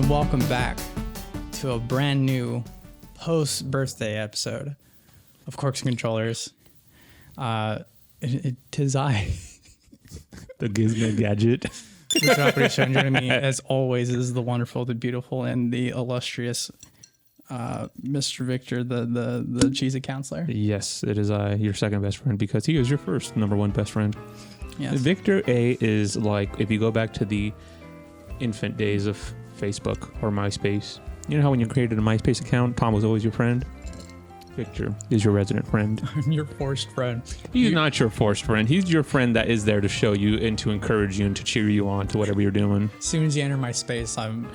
welcome back to a brand new post-birthday episode of Corks and Controllers. Tis I, the Gizmo Gadget. the property show. Joining me, as always, is the wonderful, the beautiful, and the illustrious Mr. Victor, the cheesy counselor. Yes, it is I, your second best friend, because he is your first number one best friend. Yes. Victor A is like, if you go back to the infant days of Facebook or MySpace, you know how when you created a MySpace account, Tom was always your friend? Victor is your resident friend. I'm your forced friend. He's not your forced friend. He's your friend that is there to show you and to encourage you and to cheer you on to whatever you're doing. As soon as you enter my space, I'm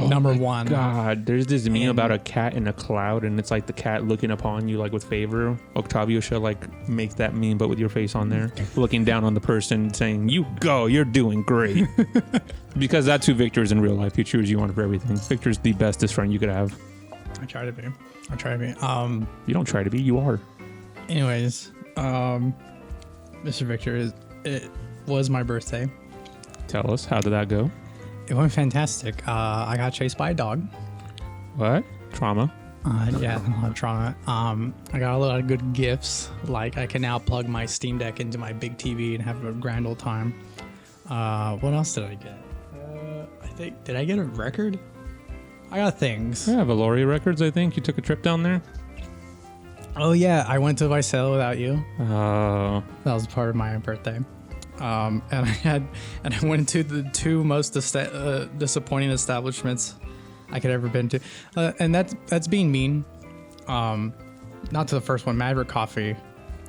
number one. God, there's this meme about a cat in a cloud, and it's like the cat looking upon you like with favor. Octavio should like make that meme, but with your face on there, looking down on the person, saying, "You go, you're doing great." Because that's who Victor is in real life. He cheers you on for everything. Victor's the bestest friend you could have. I try to be. You don't try to be. You are. Anyways, Mr. Victor, it was my birthday. Tell us, how did that go? It went fantastic. I got chased by a dog. What? Trauma? Yeah, a lot of trauma. I got a lot of good gifts. Like I can now plug my Steam Deck into my big TV and have a grand old time. What else did I get? Did I get a record? I got things. Yeah, Valoria Records, I think. You took a trip down there? Oh, yeah. I went to Visalia without you. Oh. That was part of my birthday. And I went to the two most disappointing establishments I could ever been to. And that's being mean. Not to the first one, Maverick Coffee.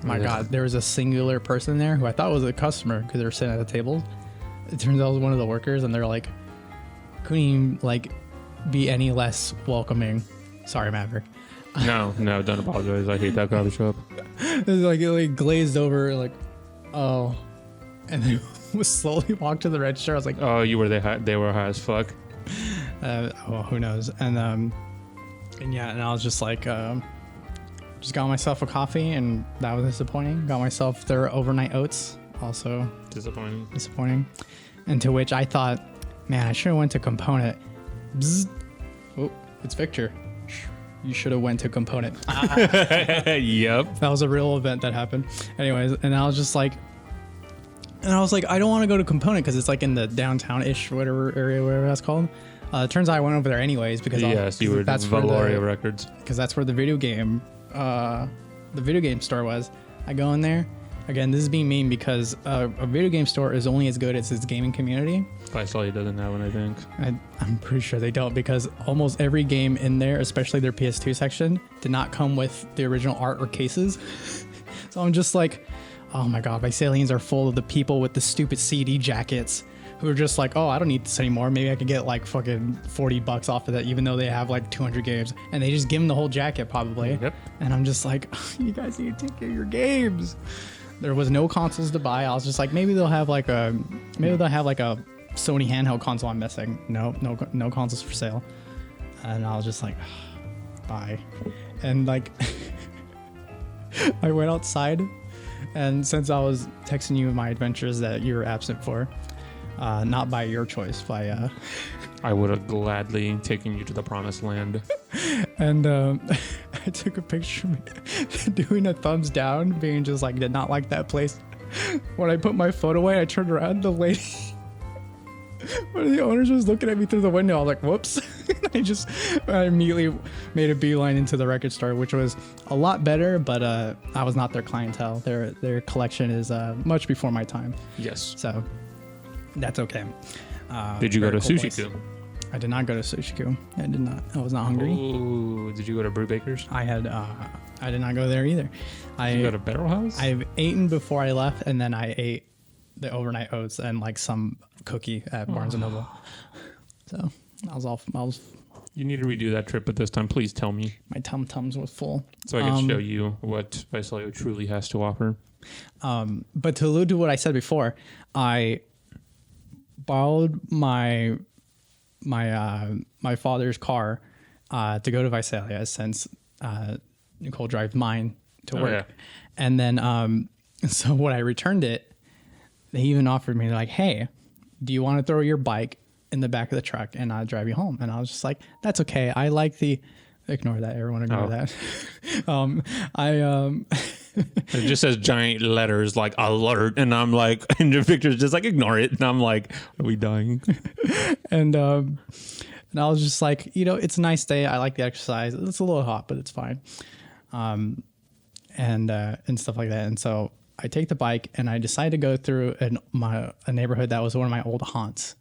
My God, there was a singular person there who I thought was a customer because they were sitting at a table. It turns out it was one of the workers, and they're like, couldn't even like be any less welcoming. Sorry, Maverick. No, don't apologize. I hate that coffee shop. It was like, it like glazed over, like, oh, and then was slowly walked to the register. I was like, oh, you were there. They were high as fuck. Who knows? And yeah, and I was just like, just got myself a coffee, and that was disappointing. Got myself their overnight oats, also disappointing. And to which I thought, man, I should have went to Component. Bzz. Oh, it's Victor. You should have went to Component. Yep. That was a real event that happened. Anyways, and I was like, I don't want to go to Component because it's like in the downtown-ish whatever area, whatever that's called. It turns out I went over there anyways because you were at Valoria Records. Because that's where the video game store was. I go in there. Again, this is being mean because a video game store is only as good as its gaming community. Visalia doesn't have one, I think. I'm pretty sure they don't, because almost every game in there, especially their PS2 section, did not come with the original art or cases. So I'm just like, oh my God, Visalians are full of the people with the stupid CD jackets who are just like, oh, I don't need this anymore. Maybe I could get like fucking $40 off of that, even though they have like 200 games. And they just give them the whole jacket probably. Yep. And I'm just like, oh, you guys need to take care of your games. There was no consoles to buy. I was just like, maybe they'll have like a Sony handheld console I'm missing. No consoles for sale. And I was just like, bye. And like, I went outside, and since I was texting you my adventures that you were absent for, not by your choice, by I would have gladly taken you to the promised land. And I took a picture of me doing a thumbs down, being just like, did not like that place. When I put my phone away, I turned around, the lady, one of the owners was looking at me through the window. I was like, whoops. I immediately made a beeline into the record store, which was a lot better, but I was not their clientele. Their collection is much before my time. Yes. So that's okay. Did you go to Sushi-Ku? I did not go to Sushi-Ku. I did not. I was not hungry. Ooh, did you go to Brewbaker's? I did not go there either. Did you go to Barrel House? I've eaten before I left, and then I ate the overnight oats and like some cookie at Barnes & Noble. So I was. You need to redo that trip, but this time, please tell me. My tum-tums was full. So I can show you what Visalia truly has to offer. But to allude to what I said before, I borrowed my father's car to go to Visalia, since Nicole drives mine to work. Yeah. And then so when I returned it, they even offered me, like, hey, do you want to throw your bike in the back of the truck and I'll drive you home. And I was just like, that's okay. I like the, ignore that. Everyone ignore that. It just says giant letters like alert, and I'm like, and the Victor's just like ignore it, and I'm like, are we dying? And I was just like, it's a nice day. I like the exercise. It's a little hot, but it's fine. And stuff like that. And so I take the bike and I decide to go through a neighborhood that was one of my old haunts.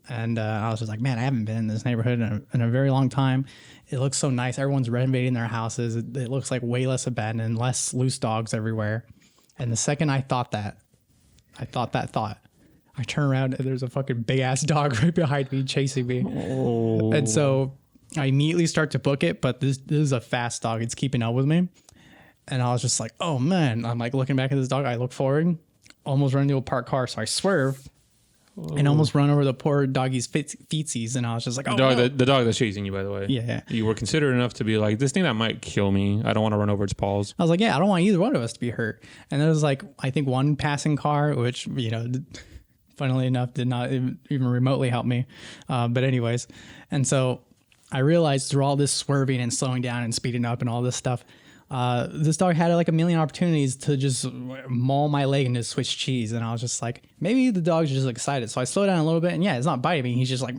And I was just like, man, I haven't been in this neighborhood in a very long time. It looks so nice. Everyone's renovating their houses. It looks like way less abandoned, less loose dogs everywhere. And the second I thought that thought, I turn around and there's a fucking big ass dog right behind me chasing me. Oh. And so I immediately start to book it, but this is a fast dog. It's keeping up with me. And I was just like, oh man. I'm like looking back at this dog. I look forward, almost run into a parked car. So I swerve. And almost run over the poor doggy's feetsies, and I was just like, "Oh, the dog that's chasing you, by the way." Yeah. You were considerate enough to be like, "This thing that might kill me. I don't want to run over its paws." I was like, "Yeah, I don't want either one of us to be hurt." And there was like, I think one passing car, which funnily enough, did not even remotely help me. But anyways, and so I realized through all this swerving and slowing down and speeding up and all this stuff, this dog had like a million opportunities to just maul my leg into Swiss cheese. And I was just like, maybe the dog's just excited. So I slowed down a little bit, and yeah, it's not biting me. He's just like,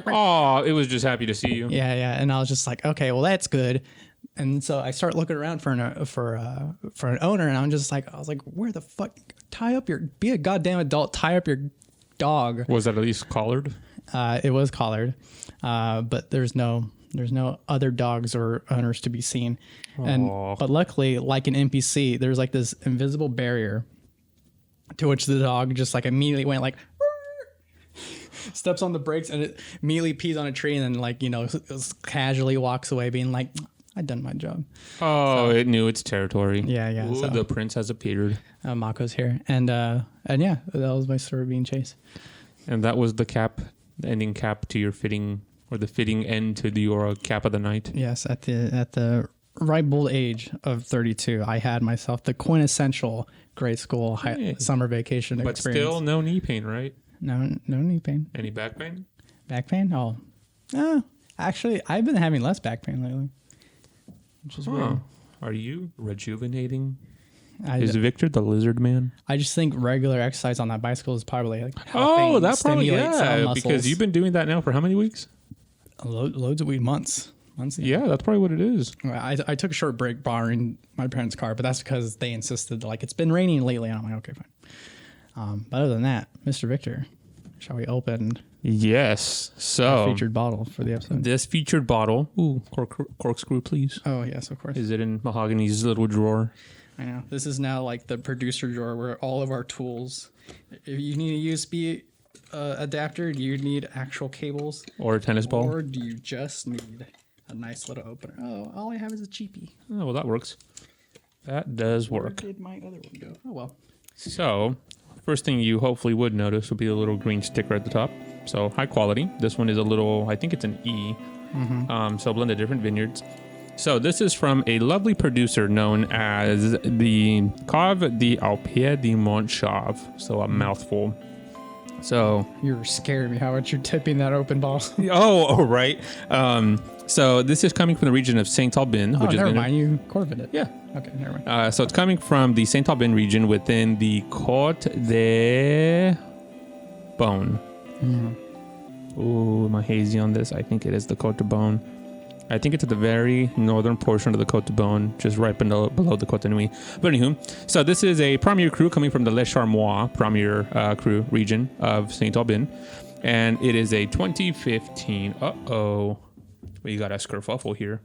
oh, it was just happy to see you. Yeah. And I was just like, okay, well, that's good. And so I start looking around for an owner, and I was like, where the fuck? Be a goddamn adult, tie up your dog. Was that at least collared? It was collared, but there's no other dogs or owners to be seen. But luckily, like an NPC, there's like this invisible barrier to which the dog just like immediately went like, steps on the brakes, and it immediately pees on a tree, and then like, casually walks away being like, I done my job. Oh, so, it knew its territory. Yeah. Ooh, so, the prince has appeared. Mako's here. And yeah, that was my story of being chased. And that was the ending cap to your fitting, or the fitting end to your cap of the night. Yes, at the ripe old age of 32, I had myself the quintessential grade school summer vacation experience. But still no knee pain, right? No knee pain. Any back pain? Back pain? Oh. Actually, I've been having less back pain lately, which is weird. Are you rejuvenating? Is Victor the lizard man? I just think regular exercise on that bicycle is probably like that probably because you've been doing that now for how many weeks? Loads of weeks, months. Yeah, that's probably what it is. I took a short break borrowing my parents' car, but that's because they insisted like it's been raining lately, and I'm like, okay, fine. But other than that, Mr. Victor, shall we open? Yes. So featured bottle for the episode. This featured bottle. Ooh, corkscrew, please. Oh yes, of course. Is it in Mahogany's little drawer? I know. This is now like the producer drawer where all of our tools. If you need a USB adapter, do you need actual cables? Or a tennis ball? Or do you just need a nice little opener? Oh, all I have is a cheapie. Oh, well, that works. That does work. Where did my other one go? Oh, well. So, first thing you hopefully would notice would be a little green sticker at the top. So, high quality. This one is a little, I think it's an E. Mm-hmm. So, blended different vineyards. So this is from a lovely producer known as the Chauve d'Alpier de Mont Chauve. So a mouthful. So you're scaring me how much you're tipping that open bottle. Oh, right. So this is coming from the region of Saint-Aubin. Which never mind. You corvid it. Yeah. Okay, never mind. So it's coming from the Saint-Aubin region within the Côte de Beaune. Ooh, am I hazy on this? I think it is the Côte de Beaune. I think it's at the very northern portion of the Côte de Beaune, just right below the Côte de Nuit. But anywho, so this is a Premier Cru coming from the Les Charmois Premier Cru region of Saint-Aubin. And it is a 2015. We got a skerfuffle here.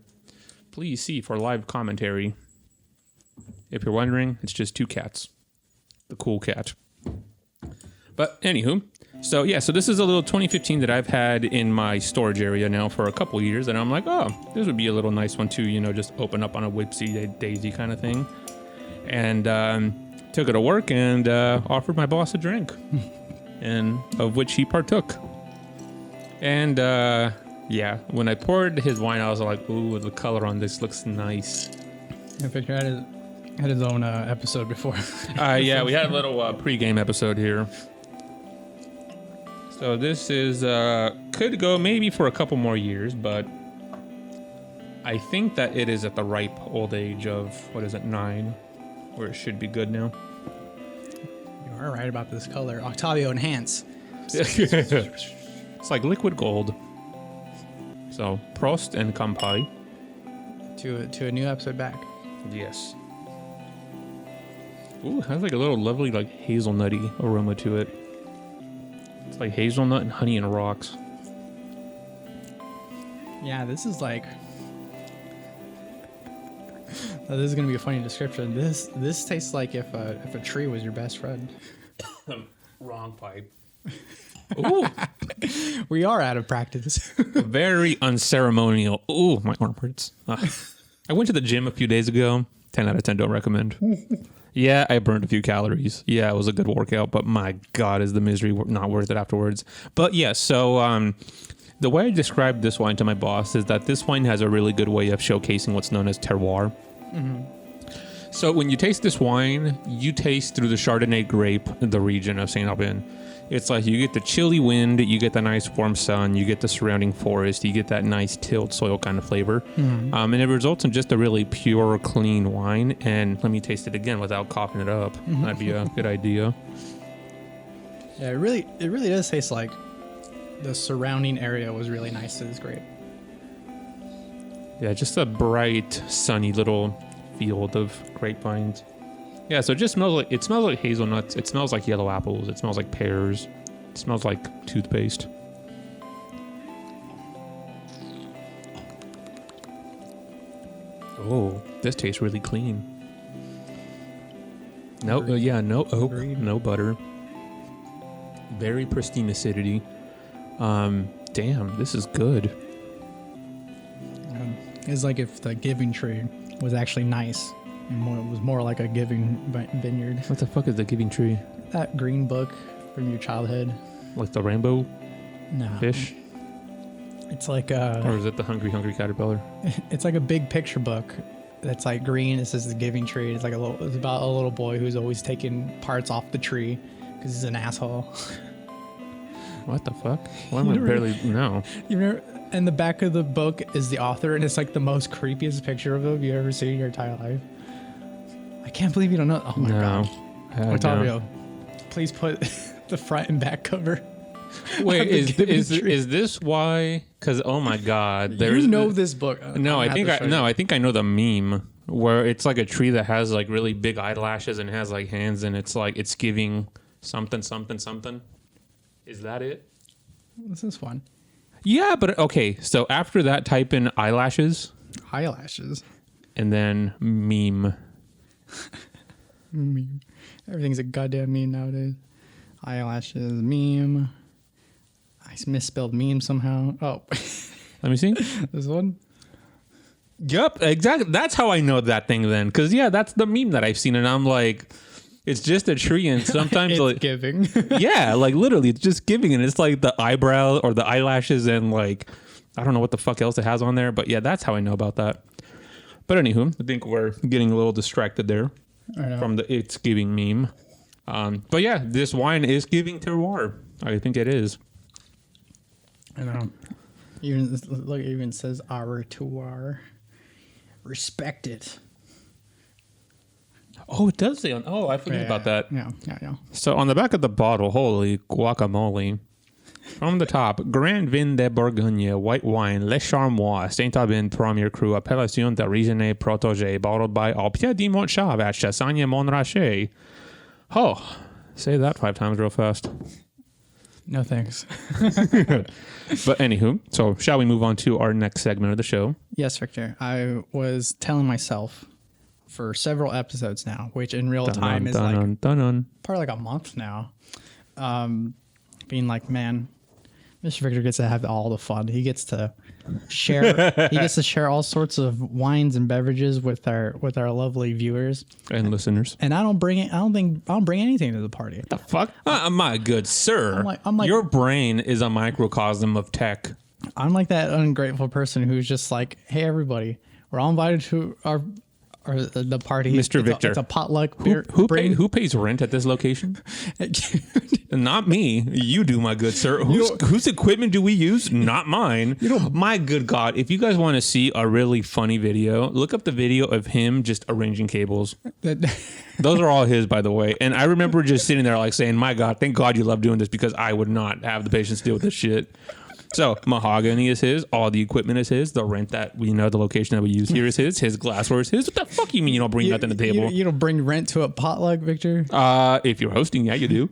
Please see for live commentary. If you're wondering, it's just two cats. The cool cat. But anywho, so this is a little 2015 that I've had in my storage area now for a couple years, and I'm like, oh, this would be a little nice one too, just open up on a whipsy daisy kind of thing. And took it to work and offered my boss a drink, and of which he partook. And when I poured his wine, I was like, ooh, the color on this looks nice. I Victor had his own episode before. We had a little pre-game episode here. So this is could go maybe for a couple more years, but I think that it is at the ripe old age of 9, where it should be good now. You are right about this color. Octavio Enhance. It's like liquid gold. So Prost and Kampai. To a new episode back. Yes. Ooh, it has like a little lovely like hazelnutty aroma to it. It's like hazelnut and honey and rocks. Yeah, this is like. This is gonna be a funny description. This tastes like if a tree was your best friend. Wrong pipe. Ooh, we are out of practice. very unceremonial. Ooh, my arm hurts. I went to the gym a few days ago. 10 out of 10 don't recommend. Yeah, I burned a few calories. Yeah, it was a good workout, but my God, is the misery not worth it afterwards. But yeah, so the way I described this wine to my boss is that this wine has a really good way of showcasing what's known as terroir. Mm-hmm. So when you taste this wine, you taste through the Chardonnay grape in the region of Saint-Aubin. It's like you get the chilly wind, you get the nice warm sun, you get the surrounding forest, you get that nice tilled soil kind of flavor. Mm-hmm. And it results in just a really pure, clean wine. And let me taste it again without coughing it up. Mm-hmm. That'd be a good idea. Yeah, it really does taste like the surrounding area was really nice to this grape. Yeah, just a bright, sunny little field of grapevines. Yeah, so it smells like hazelnuts. It smells like yellow apples. It smells like pears. It smells like toothpaste. Oh, this tastes really clean. No oak, no butter. Very pristine acidity. Damn, this is good. It's like if the Giving Tree was actually nice. It was more like a Giving Vineyard. What the fuck is the Giving Tree? That green book from your childhood. Like the rainbow No. fish? It's like or is it the Hungry Caterpillar? It's like a big picture book that's like green. It says the Giving Tree. It's about a little boy who's always taking parts off the tree because he's an asshole. What the fuck? Why am I barely... No. You remember... And the back of the book is the author, and it's like the most creepiest picture of him you ever seen in your entire life. I can't believe you don't know. Oh my God. Octavio, please put the front and back cover. Wait, is this why? Because oh my God, you know this book. I think I know the meme where it's like a tree that has like really big eyelashes and has like hands, and it's like it's giving something. Is that it? This is fun. Yeah, but okay. So after that, type in eyelashes. Eyelashes. And then meme. Meme. Everything's a goddamn meme nowadays. Eyelashes, meme. I misspelled meme somehow. Oh. Let me see. This one? Yep, exactly. That's how I know that thing then. Because, yeah, that's the meme that I've seen. And I'm like... It's just a tree, and sometimes it's like giving. Yeah, like literally, it's just giving, and it's like the eyebrow or the eyelashes, and like I don't know what the fuck else it has on there, but yeah, that's how I know about that. But anywho, I think we're getting a little distracted there from the "it's giving" meme. But yeah, this wine is giving terroir. I think it is. I know. Even look, it even says our terroir. Respect it. Oh, it does say on. Oh, I forgot about that. Yeah. So on the back of the bottle, holy guacamole. From the top, Grand Vin de Bourgogne, white wine, Les Charmois, Saint-Aubin Premier Cru, Appellation d'Origine Protégée, bottled by Au Pied du Mont Chauve at Chassagne-Montrachet. Oh, say that 5 times real fast. No thanks. But anywho, so shall we move on to our next segment of the show? Yes, Victor. I was telling myself for several episodes now, which in real time is probably like a month now. Being like, man, Mr. Victor gets to have all the fun. He gets to share. He gets to share all sorts of wines and beverages with our lovely viewers and listeners. And I don't bring anything to the party. What the fuck? My good sir, I'm like your brain is a microcosm of tech. I'm like that ungrateful person who's just like, hey, everybody, we're all invited to or the party. Mr. Victor. It's a potluck beer. Who pays rent at this location? Not me. You do, my good sir. Whose equipment do we use? Not mine. My good God. If you guys want to see a really funny video, look up the video of him just arranging cables. Those are all his, by the way. And I remember just sitting there like saying, my God, thank God you love doing this, because I would not have the patience to deal with this shit. So mahogany is his. All the equipment is his. The rent that we know, the location that we use here is his. His glassware is his. What the fuck you mean you don't bring nothing to the table? You don't bring rent to a potluck, Victor? If you're hosting, yeah, you do.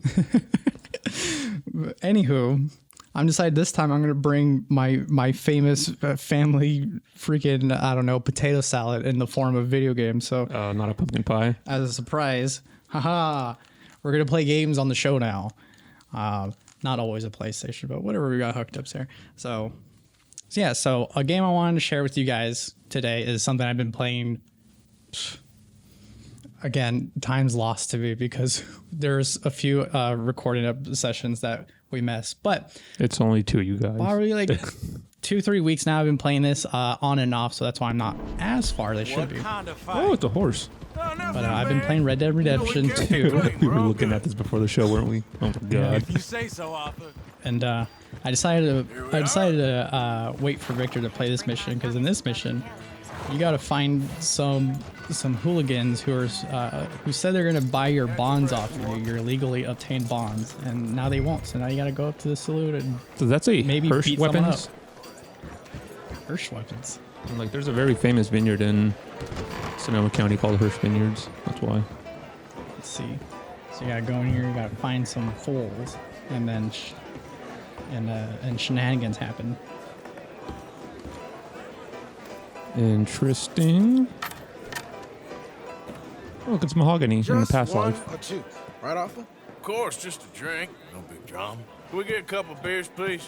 Anywho, I'm decided this time I'm going to bring my famous family freaking, I don't know, potato salad in the form of video games. So Not a pumpkin pie. as a surprise, haha, we're going to play games on the show now. Not always a PlayStation, but whatever we got hooked up there. So a game I wanted to share with you guys today is something I've been playing. Again, time's lost to me because there's a few recording up sessions that we missed, but It's only 2, you guys. probably like 2-3 weeks now I've been playing this on and off, so that's why I'm not as far as I should be. Oh, it's a horse. But I've been playing Red Dead Redemption 2. We were looking at this before the show, weren't we? Oh my God. If you say so, Arthur. And I decided to wait for Victor to play this mission, because in this mission, you got to find some hooligans who said they're gonna buy your bonds off you, your illegally obtained bonds, and now they won't. So now you got to go up to the saloon and So that's a maybe Hirsch beat someone up. weapons. Hirsch weapons. Like, there's a very famous vineyard in Sonoma County called Hirsch Vineyards. That's why. Let's see. So you gotta go in here. You gotta find some fools, and then and shenanigans happen. Interesting. Oh, look, it's mahogany in the Just past one life. or two, right, Arthur? Of course, just a drink. No big drama. Can we get a couple beers, please?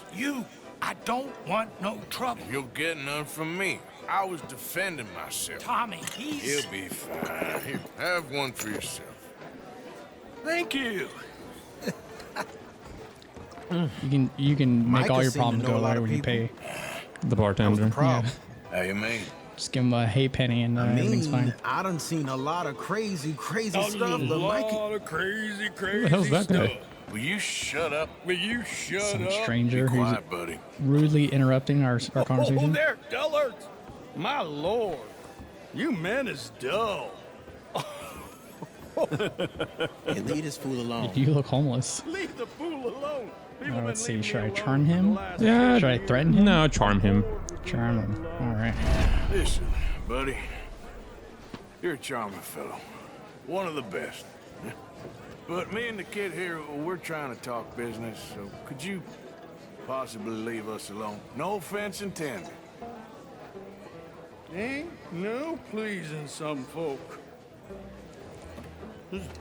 I don't want no trouble. You'll get none from me. I was defending myself. Tommy, he's... He'll be fine. Here, have one for yourself. Thank you. You can make Mike all has your seemed to problems know go a lot away of when you people. pay. The bartender. Problem. How you mean? Just give them a hay penny and everything's fine. I done seen a lot of crazy stuff, but A Mike, lot of crazy Who the hell's that guy? Will you shut up? Will you shut Some up? stranger Be who's quiet, buddy. rudely interrupting our Oh, conversation. there, dullards. My lord, you men is dull. hey, leave this fool alone. You look homeless. Leave the fool alone. People been Let's see. leaving Should me I alone charm for the him? last Yeah. Should I threaten him? No, charm him. Charm him. All right. Listen, buddy. You're a charming fellow. One of the best. But me and the kid here, we're trying to talk business, so could you possibly leave us alone? No offense intended. Ain't no pleasing some folk.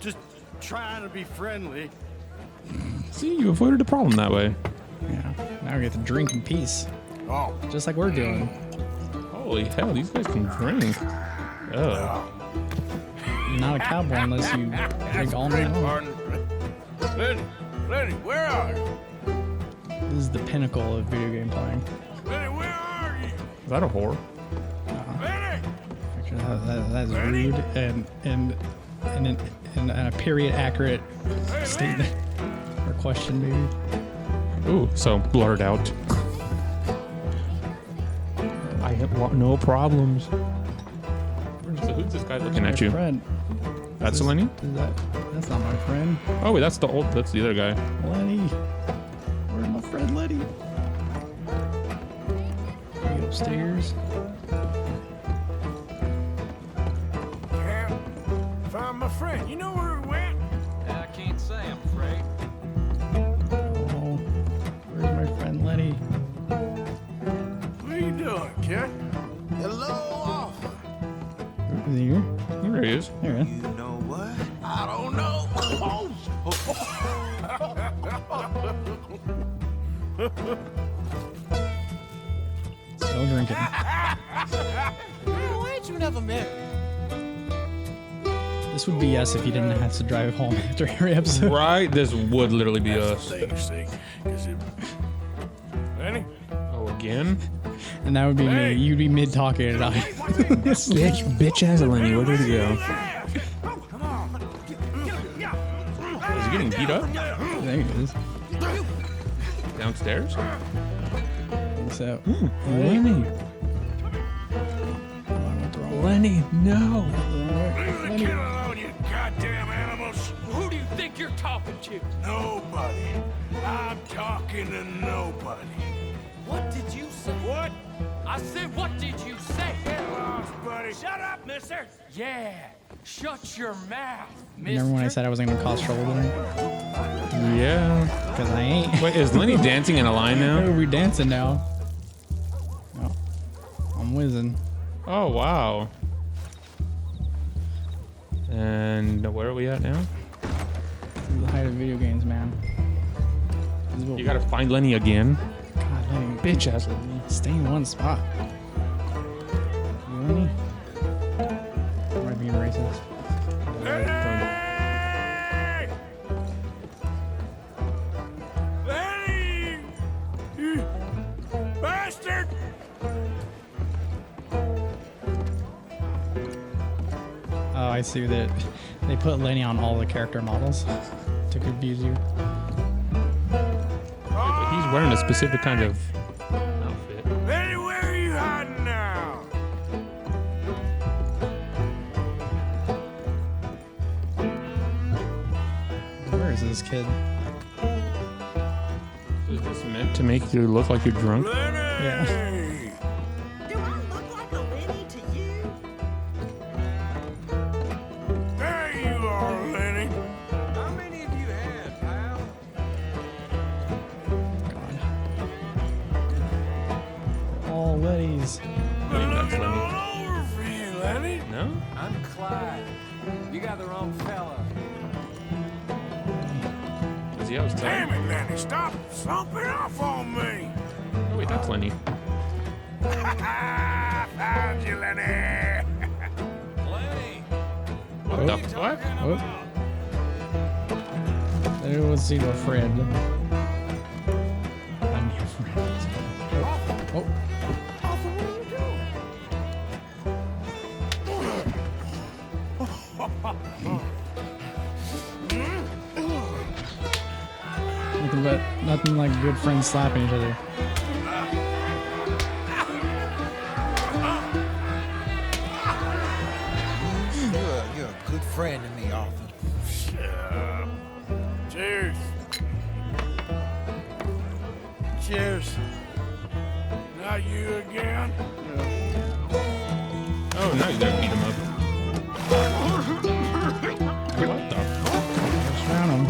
Just trying to be friendly. See, you avoided the problem that way. Yeah. Now we get to drink in peace, Oh, just like we're doing. Holy hell, these guys can drink. Oh. You're not a cowboy unless you drink all night long. Pardon. Lenny, where are you? This is the pinnacle of video game playing. Lenny, where are you? Is that a whore? Lenny! Actually, that's rude and a period accurate statement or question, maybe. Ooh, so blurred out. I have no problems. So who's this guy looking at you? Friend. That's Lenny? That's not my friend. Oh, wait, that's the other guy. Lenny. Where's my friend Lenny? He upstairs. Can't find my friend. You know where he went? I can't say, I'm afraid. Oh, where's my friend Lenny? What are you doing, kid? Hello, Arthur. Is he here? There he is. There he is. You know what? I don't know. Still drinking. Why ain't you never met? This would be yes if you didn't have to drive home after every episode. Right? This would literally be That's us. the thing, see? 'Cause it... Lenny? Oh, Again? And that would be me. You'd be mid talking and I. Bitch ass Lenny, where did he go? Is he getting beat up? There he is. Downstairs? So, Lenny. Lenny, no. Leave the kid alone, you goddamn animals. Who do you think you're talking to? Nobody. I'm talking to nobody. What did you say? What? I said, what did you say? Get lost, buddy. Shut up, mister. Yeah, shut your mouth, mister. remember when I said I wasn't gonna cause trouble today? Yeah. Because I ain't. Wait, is Lenny dancing in a line Hey, now? we dancing now. Oh, I'm whizzing. Oh, wow. And where are we at now? This is the height of video games, man. This is what You gotta find Lenny again. God, Lenny, Bitch ass Lenny. stay in one spot. You Lenny? Am I being racist? Lenny! Lenny! You bastard! Oh, I see that they put Lenny on all the character models to confuse you. He's wearing a specific kind of outfit. Lenny, where are you hiding now? Where is this kid? Is this meant to make you look like you're drunk? Lenny! Yeah. Do I look like a Lenny to you? There you are, Lenny. How many of you had, pal? God. All Lenny's. Been that's looking Lenny. all over for you, Lenny. No? I'm Clyde. You got the wrong fella. Is he outside? Damn it, Lenny, stop slumping off on me. Oh, wait, that's Lenny. Found you, Lenny. Lenny. What the fuck? Oh. There was see a friend. I'm your friend. Oh. Nothing like good friends slapping each other. You're a good friend to me, Arthur. Cheers. Cheers. Not you again? Oh, now you gotta beat him up. What the? Just round him.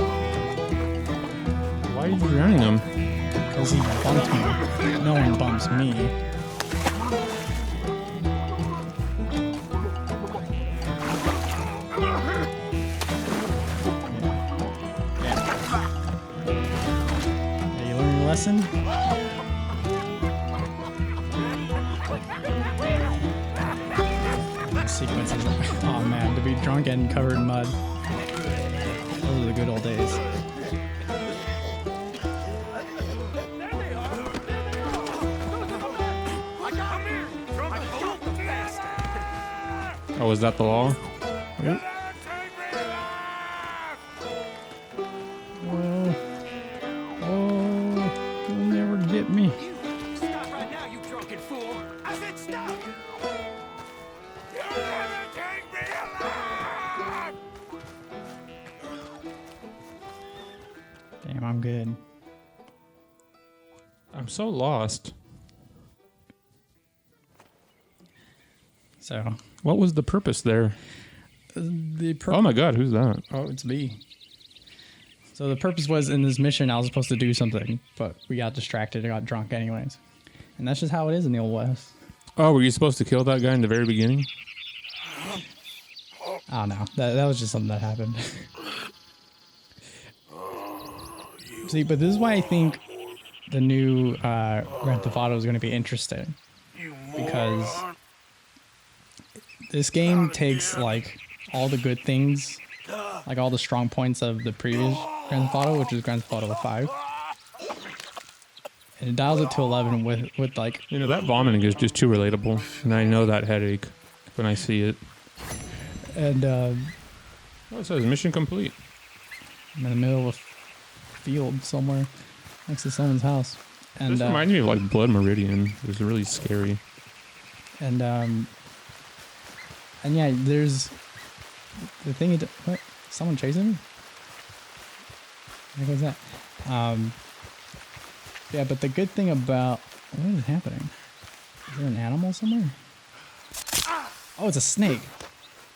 Why are you drowning him? Because he bumped me. No one bumps me. Yeah, you learn your lesson? Sequences. Oh man, to be drunk and covered in mud. Those are the good old days. Oh, is that the law? Oh, oh, you'll never get me. Stop right now, you drunken fool. I said stop. You'll never take me alive! Damn, I'm good. I'm so lost. So, What was the purpose there? Oh my god, who's that? Oh, it's me. So the purpose was in this mission I was supposed to do something, but we got distracted and got drunk anyways. And that's just how it is in the Old West. Oh, were you supposed to kill that guy in the very beginning? I don't know. That was just something that happened. See, but this is why I think the new Grand Theft Auto is going to be interesting. Because this game takes like all the good things, like all the strong points of the previous Grand Theft Auto, which is Grand Theft Auto 5, and it dials it to 11 with like, You know, that vomiting is just too relatable. And I know that headache when I see it. and Oh, it says mission complete. I'm in the middle of a field somewhere next to someone's house. And This reminds me of like Blood Meridian. It was really scary. and yeah, there's the thing. What? Someone chasing me? What was that? Yeah, but the good thing about what is happening? Is there an animal somewhere? Oh, it's a snake.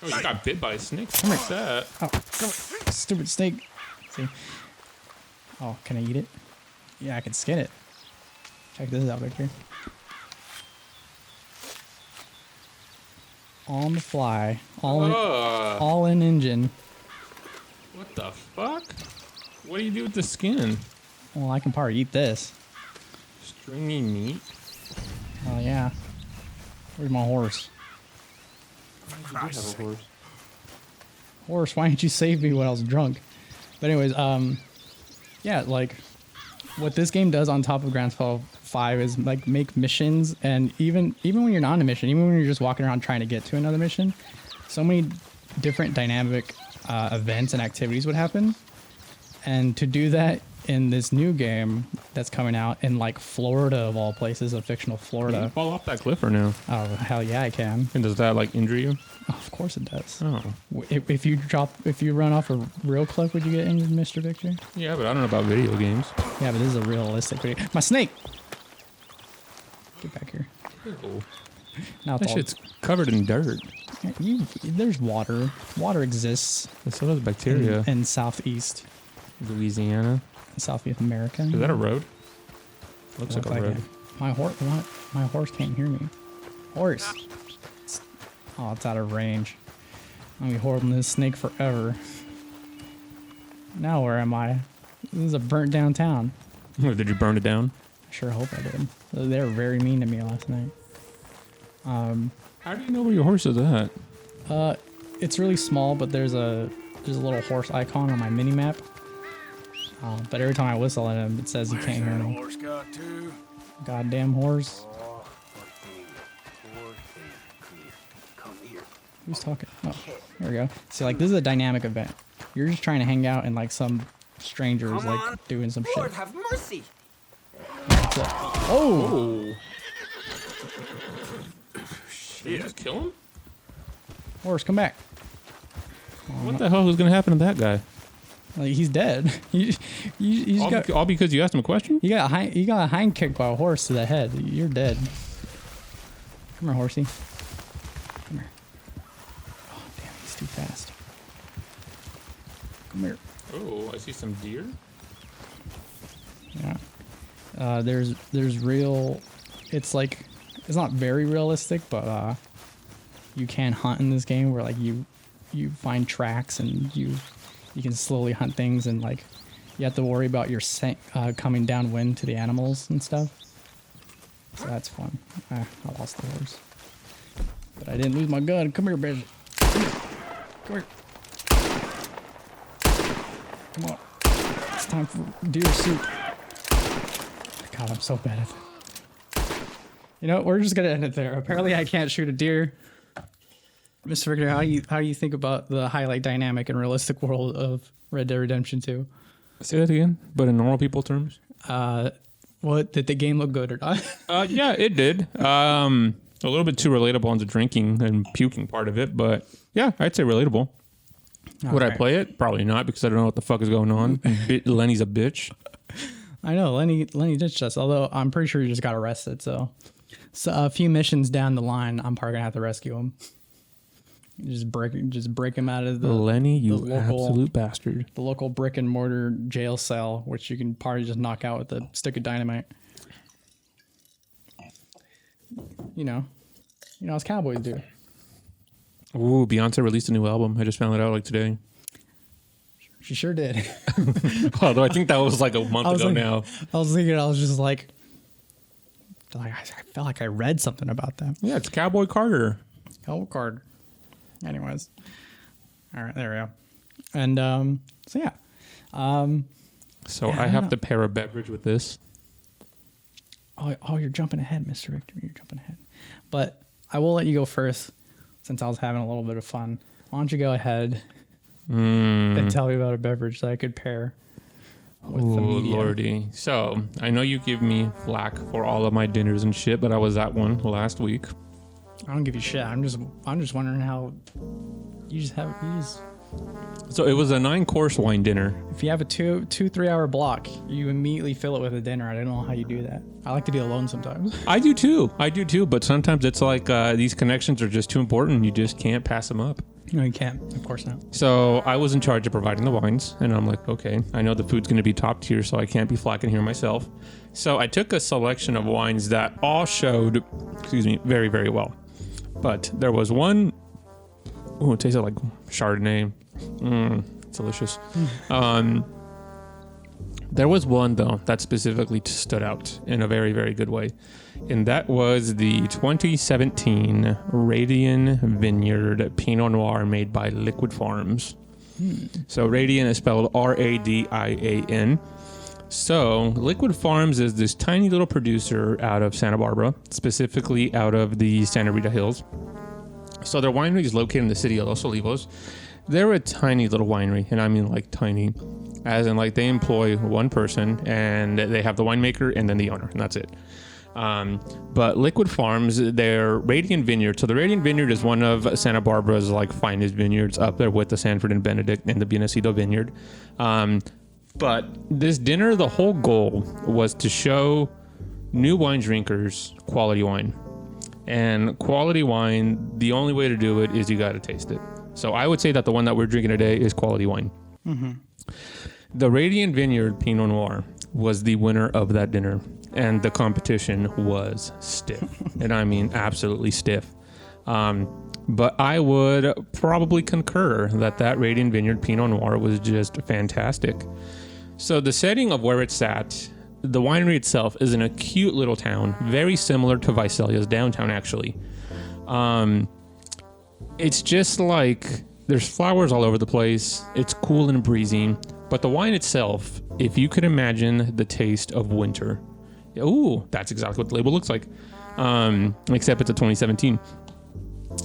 Oh, you got bit by a snake? What's that? Oh, come on. Stupid snake. See? Oh, can I eat it? Yeah, I can skin it. Check this out, Victor. On the fly, all in engine. What the fuck? What do you do with the skin? Well, I can probably eat this. Stringy meat? Oh yeah. Where's my horse? Horse, why didn't you save me when I was drunk? But anyways, yeah, like what this game does on top of Grand Theft Auto 5 is like make missions, and even when you're not on a mission, even when you're just walking around trying to get to another mission, so many different dynamic events and activities would happen. And to do that in this new game that's coming out in like Florida of all places, a fictional Can you Florida. fall off that cliff or no? Oh hell yeah, I can. And does that like injure you? Oh, of course it does. Oh. If you run off a real cliff, would you get injured, Mr. Victor? Yeah, but I don't know about video games. Yeah, but this is a realistic video. My snake! Get back here. Ew. Now That it's all, shit's covered in dirt. there's water. Water exists And so does bacteria. in southeast Louisiana. Southeast America. Is that a road? Looks like a road. My horse can't hear me. Horse. Oh, it's out of range. I'm gonna be holding this snake forever. Now where am I? This is a burnt down town. Did you burn it down? I sure hope I did. They were very mean to me last night. How do you know where your horse is at? It's really small, but there's a little horse icon on my mini map. But every time I whistle at him, it says he can't hear me. Horse got too. Goddamn horse. Come here. Who's talking? Oh, there we go. See, like, this is a dynamic event. You're just trying to hang out and, like, some strangers, Come like, on. doing some Lord, shit. have mercy. Oh! Did you just kill him? Horse, come back. What the hell was going to happen to that guy? Like, he's dead. He's got All because you asked him a question? you got a hind kick by a horse to the head. You're dead. Come here, horsey. Come here. Oh, damn, he's too fast. Come here. Oh, I see some deer. Yeah. There's real. It's like, it's not very realistic, but you can hunt in this game where like you find tracks and you can slowly hunt things, and like you have to worry about your scent coming downwind to the animals and stuff. So that's fun. I lost the horse, but I didn't lose my gun. Come here, bitch. Come here. Come on. It's time for deer soup. God, I'm so bad at it. You know what? We're just gonna end it there. Apparently, I can't shoot a deer. Mr. Victor, how do you think about the highlight dynamic and realistic world of Red Dead Redemption 2? Say that again, but in normal people terms. What did the game look good or not? Yeah, it did. A little bit too relatable on the drinking and puking part of it, but yeah, I'd say relatable. Would I play it? Probably not, because I don't know what the fuck is going on. Lenny's a bitch. I know Lenny ditched us. Although I'm pretty sure he just got arrested. So a few missions down the line, I'm probably gonna have to rescue him. Just break him out of the Lenny, you the local, absolute bastard. The local brick and mortar jail cell, which you can probably just knock out with a stick of dynamite. You know, as cowboys do. Ooh, Beyonce released a new album. I just found it out like today. She sure did. Although I think that was like a month ago now. I was just like I felt like I read something about that. Yeah, it's Cowboy Carter. Hell card. Anyways. All right, there we go. And so yeah. So I have to pair a beverage with this. Oh, you're jumping ahead, Mr. Victor. You're jumping ahead. But I will let you go first since I was having a little bit of fun. Why don't you go ahead and tell me about a beverage that I could pair with the medium. Lordy. So, I know you give me flack for all of my dinners and shit, but I was at one last week. I don't give you shit. I'm just wondering how you just. So it was a 9-course wine dinner. If you have a 2-3 hour block, you immediately fill it with a dinner. I don't know how you do that. I like to be alone sometimes. I do too. But sometimes it's like these connections are just too important. You just can't pass them up. No, you can't. Of course not. So I was in charge of providing the wines, and I'm like, okay, I know the food's going to be top tier, so I can't be flacking here myself. So I took a selection of wines that all showed, very, very well. But there was one, it tasted like Chardonnay. Delicious. There was one, though, that specifically stood out in a very, very good way. And that was the 2017 Radian Vineyard Pinot Noir made by Liquid Farms. So Radian is spelled Radian. So Liquid Farms is this tiny little producer out of Santa Barbara, specifically out of the Santa Rita Hills. So their winery is located in the city of Los Olivos. They're a tiny little winery, and I mean like tiny, as in like they employ one person, and they have the winemaker and then the owner, and that's it. But Liquid Farms, their Radian Vineyard. So the Radian Vineyard is one of Santa Barbara's like finest vineyards, up there with the Sanford and Benedict and the Bienacido Vineyard. But this dinner, the whole goal was to show new wine drinkers quality wine. And quality wine, the only way to do it is you got to taste it. So I would say that the one that we're drinking today is quality wine. Mm-hmm. The Radian Vineyard Pinot Noir was the winner of that dinner. And the competition was stiff. And I mean absolutely stiff. But I would probably concur that Radian Vineyard Pinot Noir was just fantastic. So the setting of where it's at, the winery itself is in a cute little town, very similar to Visalia's downtown, actually. It's just like there's flowers all over the place. It's cool and breezy. But the wine itself, if you could imagine the taste of winter. Ooh, that's exactly what the label looks like. Except it's a 2017.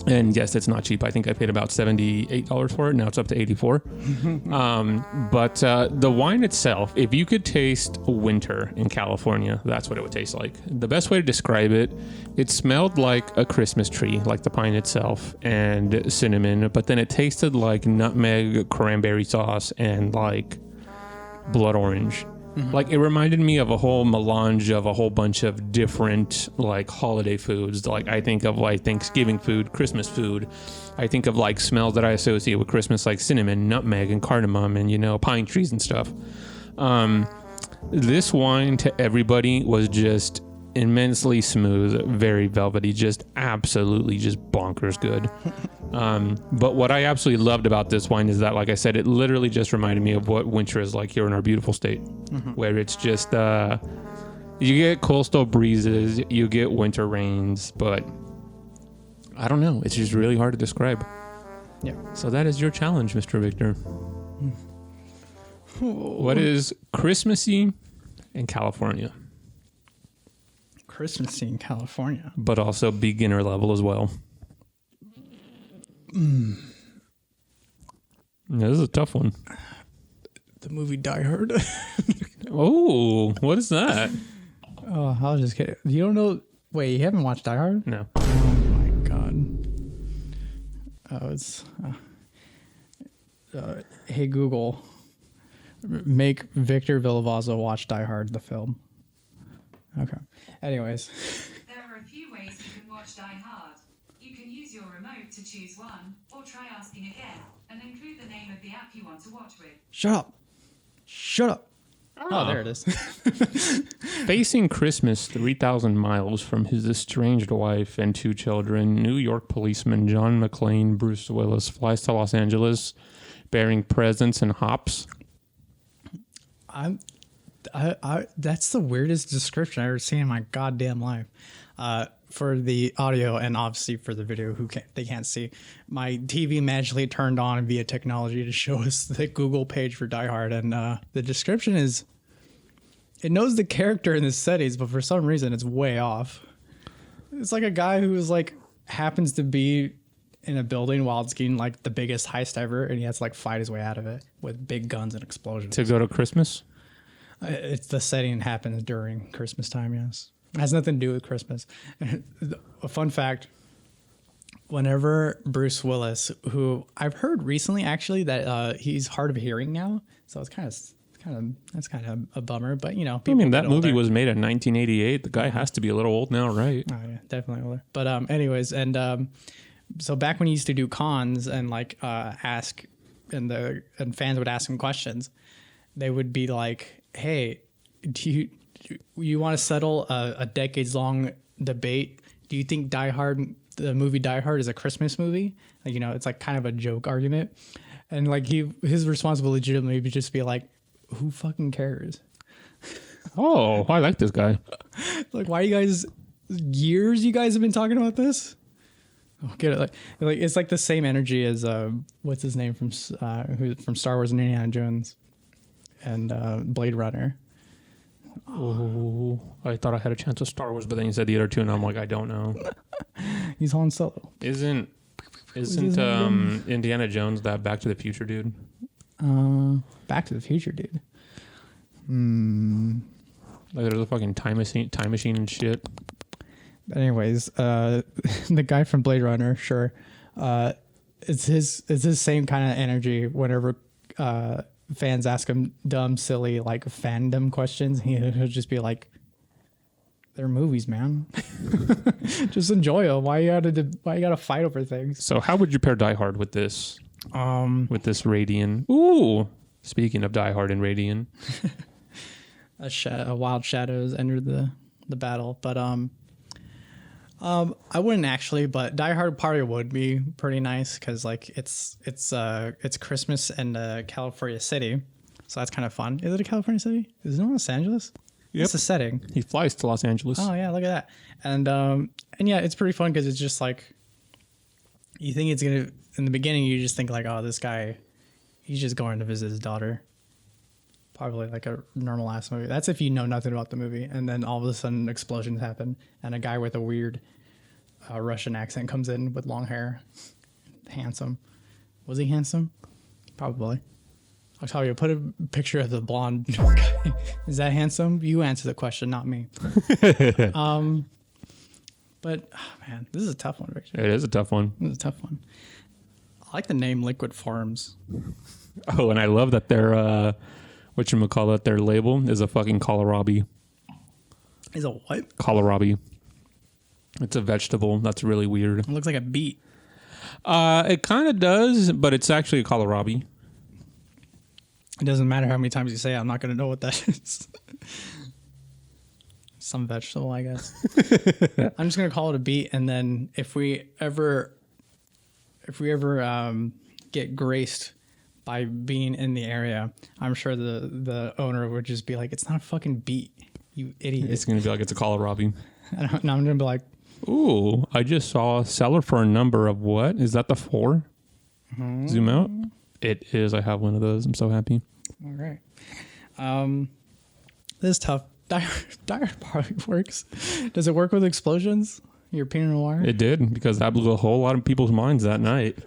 And yes, it's not cheap. I think I paid about $78 for it. Now it's up to $84. But the wine itself, if you could taste winter in California, that's what it would taste like. The best way to describe it, it smelled like a Christmas tree, like the pine itself, and cinnamon. But then it tasted like nutmeg, cranberry sauce, and like blood orange. Like it reminded me of a whole melange of a whole bunch of different like holiday foods. Like I think of like Thanksgiving food, Christmas food. I think of like smells that I associate with Christmas, like cinnamon, nutmeg, and cardamom, and pine trees and stuff. This wine to everybody was just immensely smooth, very velvety, just absolutely just bonkers good. But what I absolutely loved about this wine is that, like I said, it literally just reminded me of what winter is like here in our beautiful state, where it's just you get coastal breezes, you get winter rains, but I don't know, it's just really hard to describe. Yeah. So that is your challenge, Mr. Victor. What is Christmassy in California? Christmassy in California. But also beginner level as well. Yeah, this is a tough one. The movie Die Hard. Oh, what is that? Oh, I was just kidding. You don't know? Wait, you haven't watched Die Hard? No. Oh my god. Oh, it's. Hey Google, make Victor Villalvazo watch Die Hard, the film. Okay. Anyways. There are a few ways you can watch Die Hard. You can use your remote to choose one, or try asking again, and include the name of the app you want to watch with. Shut up. Shut up. Oh, there it is. Facing Christmas 3,000 miles from his estranged wife and 2 children, New York policeman John McClane Bruce Willis flies to Los Angeles bearing presents and hops. That's the weirdest description I've ever seen in my goddamn life. For the audio and obviously for the video, they can't see. My TV magically turned on via technology to show us the Google page for Die Hard, and the description is it knows the character in the settings, but for some reason it's way off. It's like a guy who's like happens to be in a building while it's getting like the biggest heist ever, and he has to like fight his way out of it with big guns and explosions. To go to Christmas? It's the setting happens during Christmas time. Yes, it has nothing to do with Christmas. A fun fact: whenever Bruce Willis, who I've heard recently actually that he's hard of hearing now, so it's kind of a bummer. But you know, I mean, that get movie older. was made in 1988. The guy has to be a little old now, right? Oh yeah, definitely older. But anyways, and so back when he used to do cons and like ask, and fans would ask him questions, they would be like, "Hey, do you want to settle a decades long debate? Do you think Die Hard, the movie Die Hard, is a Christmas movie?" Like, you know, it's like kind of a joke argument, and like his response would legitimately just be like, "Who fucking cares?" Oh, I like this guy. Like, why you guys have been talking about this? Oh, get it? Like it's like the same energy as what's his name from Star Wars and Indiana Jones and Blade Runner. Oh, I thought I had a chance with Star Wars, but then you said the other two, and I'm like, I don't know. He's Han Solo. Isn't Indiana Jones that Back to the Future dude? Back to the Future, dude. Like there's a fucking time machine and shit. Anyways, the guy from Blade Runner, sure. It's his same kind of energy whenever fans ask him dumb, silly, like fandom questions. He'll just be like, "They're movies, man. Just enjoy them. Why you gotta fight over things?" So how would you pair Die Hard with this? With this Radian? Ooh, speaking of Die Hard and Radian, a wild shadows entered the battle, but I wouldn't actually, but Die Hard probably would be pretty nice because like it's Christmas in California City, so that's kind of fun. Is it a California city? Is it in Los Angeles? Yep. It's a setting. he flies to Los Angeles. Oh yeah, look at that. And yeah, it's pretty fun because it's just like you think it's gonna in the beginning you just think like, oh, this guy, he's just going to visit his daughter. Probably like a normal ass movie. That's if you know nothing about the movie, and then all of a sudden explosions happen, and a guy with a weird Russian accent comes in with long hair, handsome. Was he handsome? Probably. I'll tell you. Put a picture of the blonde guy. Is that handsome? You answer the question, not me. But oh, man, this is a tough one, Richard. It is a tough one. This is a tough one. I like the name Liquid Farms. Oh, and I love that their whatchamacallit, their label is a fucking kohlrabi. Is a what? Kohlrabi. It's a vegetable. That's really weird. It looks like a beet. It kind of does, but it's actually a kohlrabi. It doesn't matter how many times you say it, I'm not going to know what that is. Some vegetable, I guess. I'm just going to call it a beet, and then if we ever get graced by being in the area, I'm sure the owner would just be like, "It's not a fucking beet, you idiot." It's going to be like it's a kohlrabi. And I'm going to be like, Ooh, I just saw a seller for a number of what? Is that the 4? Mm-hmm. Zoom out. It is. I have one of those. I'm so happy. all right. This is tough. Die Hard probably works. Does it work with explosions? Your Pinot Noir? It did, because that blew a whole lot of people's minds that night.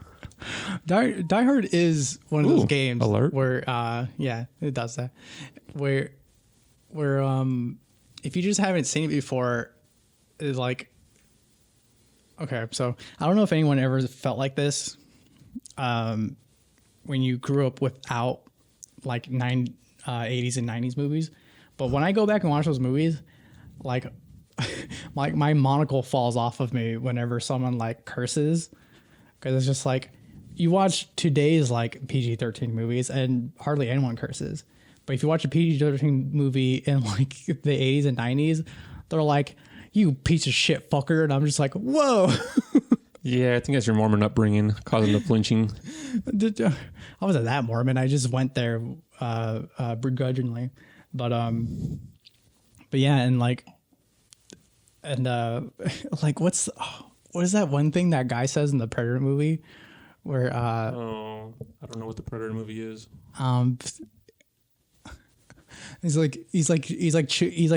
Die Hard is one of those games alert. where yeah, it does that. Where if you just haven't seen it before, it's like, okay, so I don't know if anyone ever felt like this when you grew up without like 80s and 90s movies. But when I go back and watch those movies, like my monocle falls off of me whenever someone like curses, because it's just like you watch today's like PG-13 movies and hardly anyone curses. But if you watch a PG-13 movie in like the 80s and 90s, they're like, "You piece of shit fucker," and I'm just like, whoa. Yeah, I think that's your Mormon upbringing causing the flinching. I wasn't that Mormon. I just went there begrudgingly. But yeah, and like what is that one thing that guy says in the Predator movie where I don't know what the Predator movie is. He's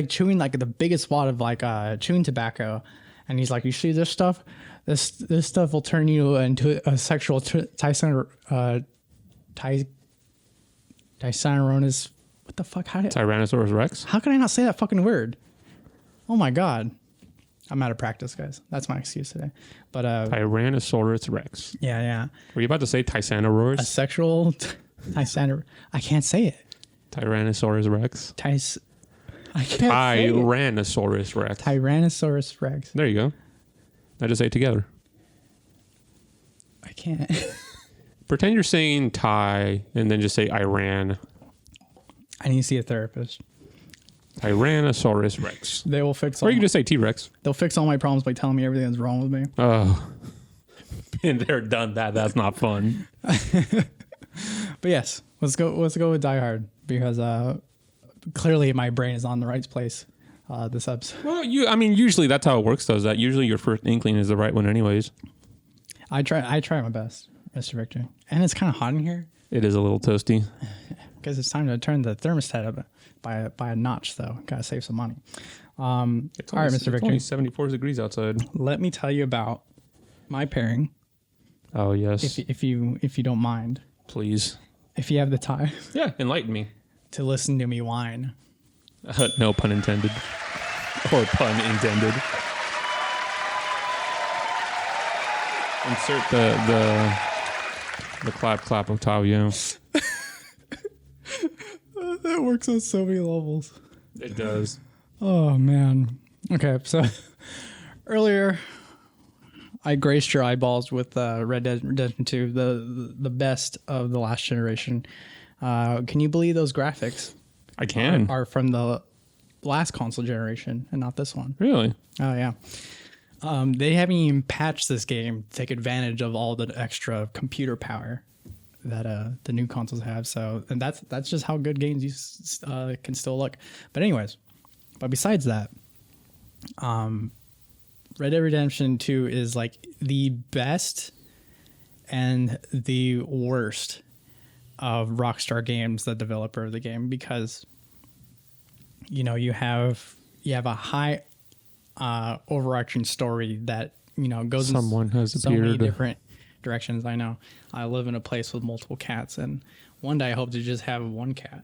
chewing like the biggest wad of like chewing tobacco, and he's like, "You see this stuff? This stuff will turn you into a sexual Tyrannosaurus. What the fuck? Tyrannosaurus Rex. How can I not say that fucking word? Oh my god, I'm out of practice, guys. That's my excuse today. But Tyrannosaurus Rex. yeah. Were you about to say Tyrannosaurus? A sexual Tyrannosaurus. I can't say it. Tyrannosaurus Rex. I can't say it. Tyrannosaurus Rex. Tyrannosaurus Rex. There you go. Now just say it together. I can't. Pretend you're saying Thai and then just say Iran. I need to see a therapist. Tyrannosaurus Rex. They will fix. Or you can just say T-Rex. They'll fix all my problems by telling me everything that's wrong with me. Oh. Been there, done that. That's not fun. But yes, let's go with Die Hard because clearly my brain is on the right place. This episode. Well, usually that's how it works, though. Is that usually your first inkling is the right one, anyways. I try my best, Mr. Victor, and it's kind of hot in here. It is a little toasty. Because it's time to turn the thermostat up by a notch, though. Gotta save some money. All right, Mr. Victor. It's only 74 degrees outside. Let me tell you about my pairing. Oh yes. If you don't mind, please. If you have the time. Yeah, enlighten me. To listen to me whine. No pun intended. Or pun intended. Insert the clap Octavio. That works on so many levels. It does. Oh man. Okay, so earlier I graced your eyeballs with Red Dead Redemption 2, the best of the last generation. Can you believe those graphics? I can. Are from the last console generation and not this one. Really? Oh yeah. They haven't even patched this game to take advantage of all the extra computer power that the new consoles have. So, and that's just how good games can still look. But anyways, besides that, Red Dead Redemption 2 is like the best and the worst of Rockstar Games, the developer of the game, because you have a high overarching story that goes Someone has so many appeared. different directions. I know. I live in a place with multiple cats, and one day I hope to just have one cat.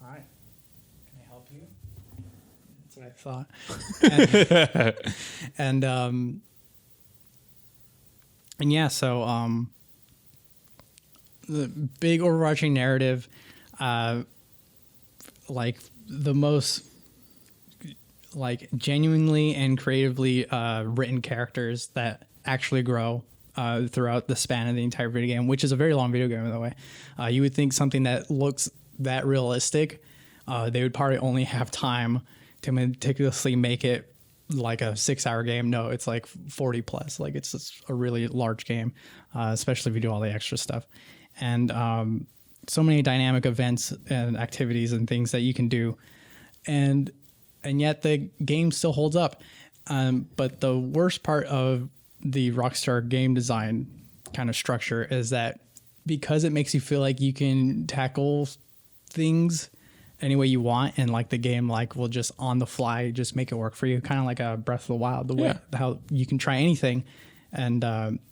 Hi, can I help you? That's what I thought. And yeah, so the big overarching narrative, like the most like genuinely and creatively written characters that actually grow throughout the span of the entire video game, which is a very long video game, by the way. You would think something that looks that realistic, they would probably only have time to meticulously make it like a 6-hour game. No, it's like 40 plus. Like it's just a really large game, especially if you do all the extra stuff. And so many dynamic events and activities and things that you can do. And yet the game still holds up. But the worst part of the Rockstar game design kind of structure is that because it makes you feel like you can tackle things any way you want, and like the game like will just on the fly just make it work for you, kind of like a Breath of the Wild, the way how you can try anything, and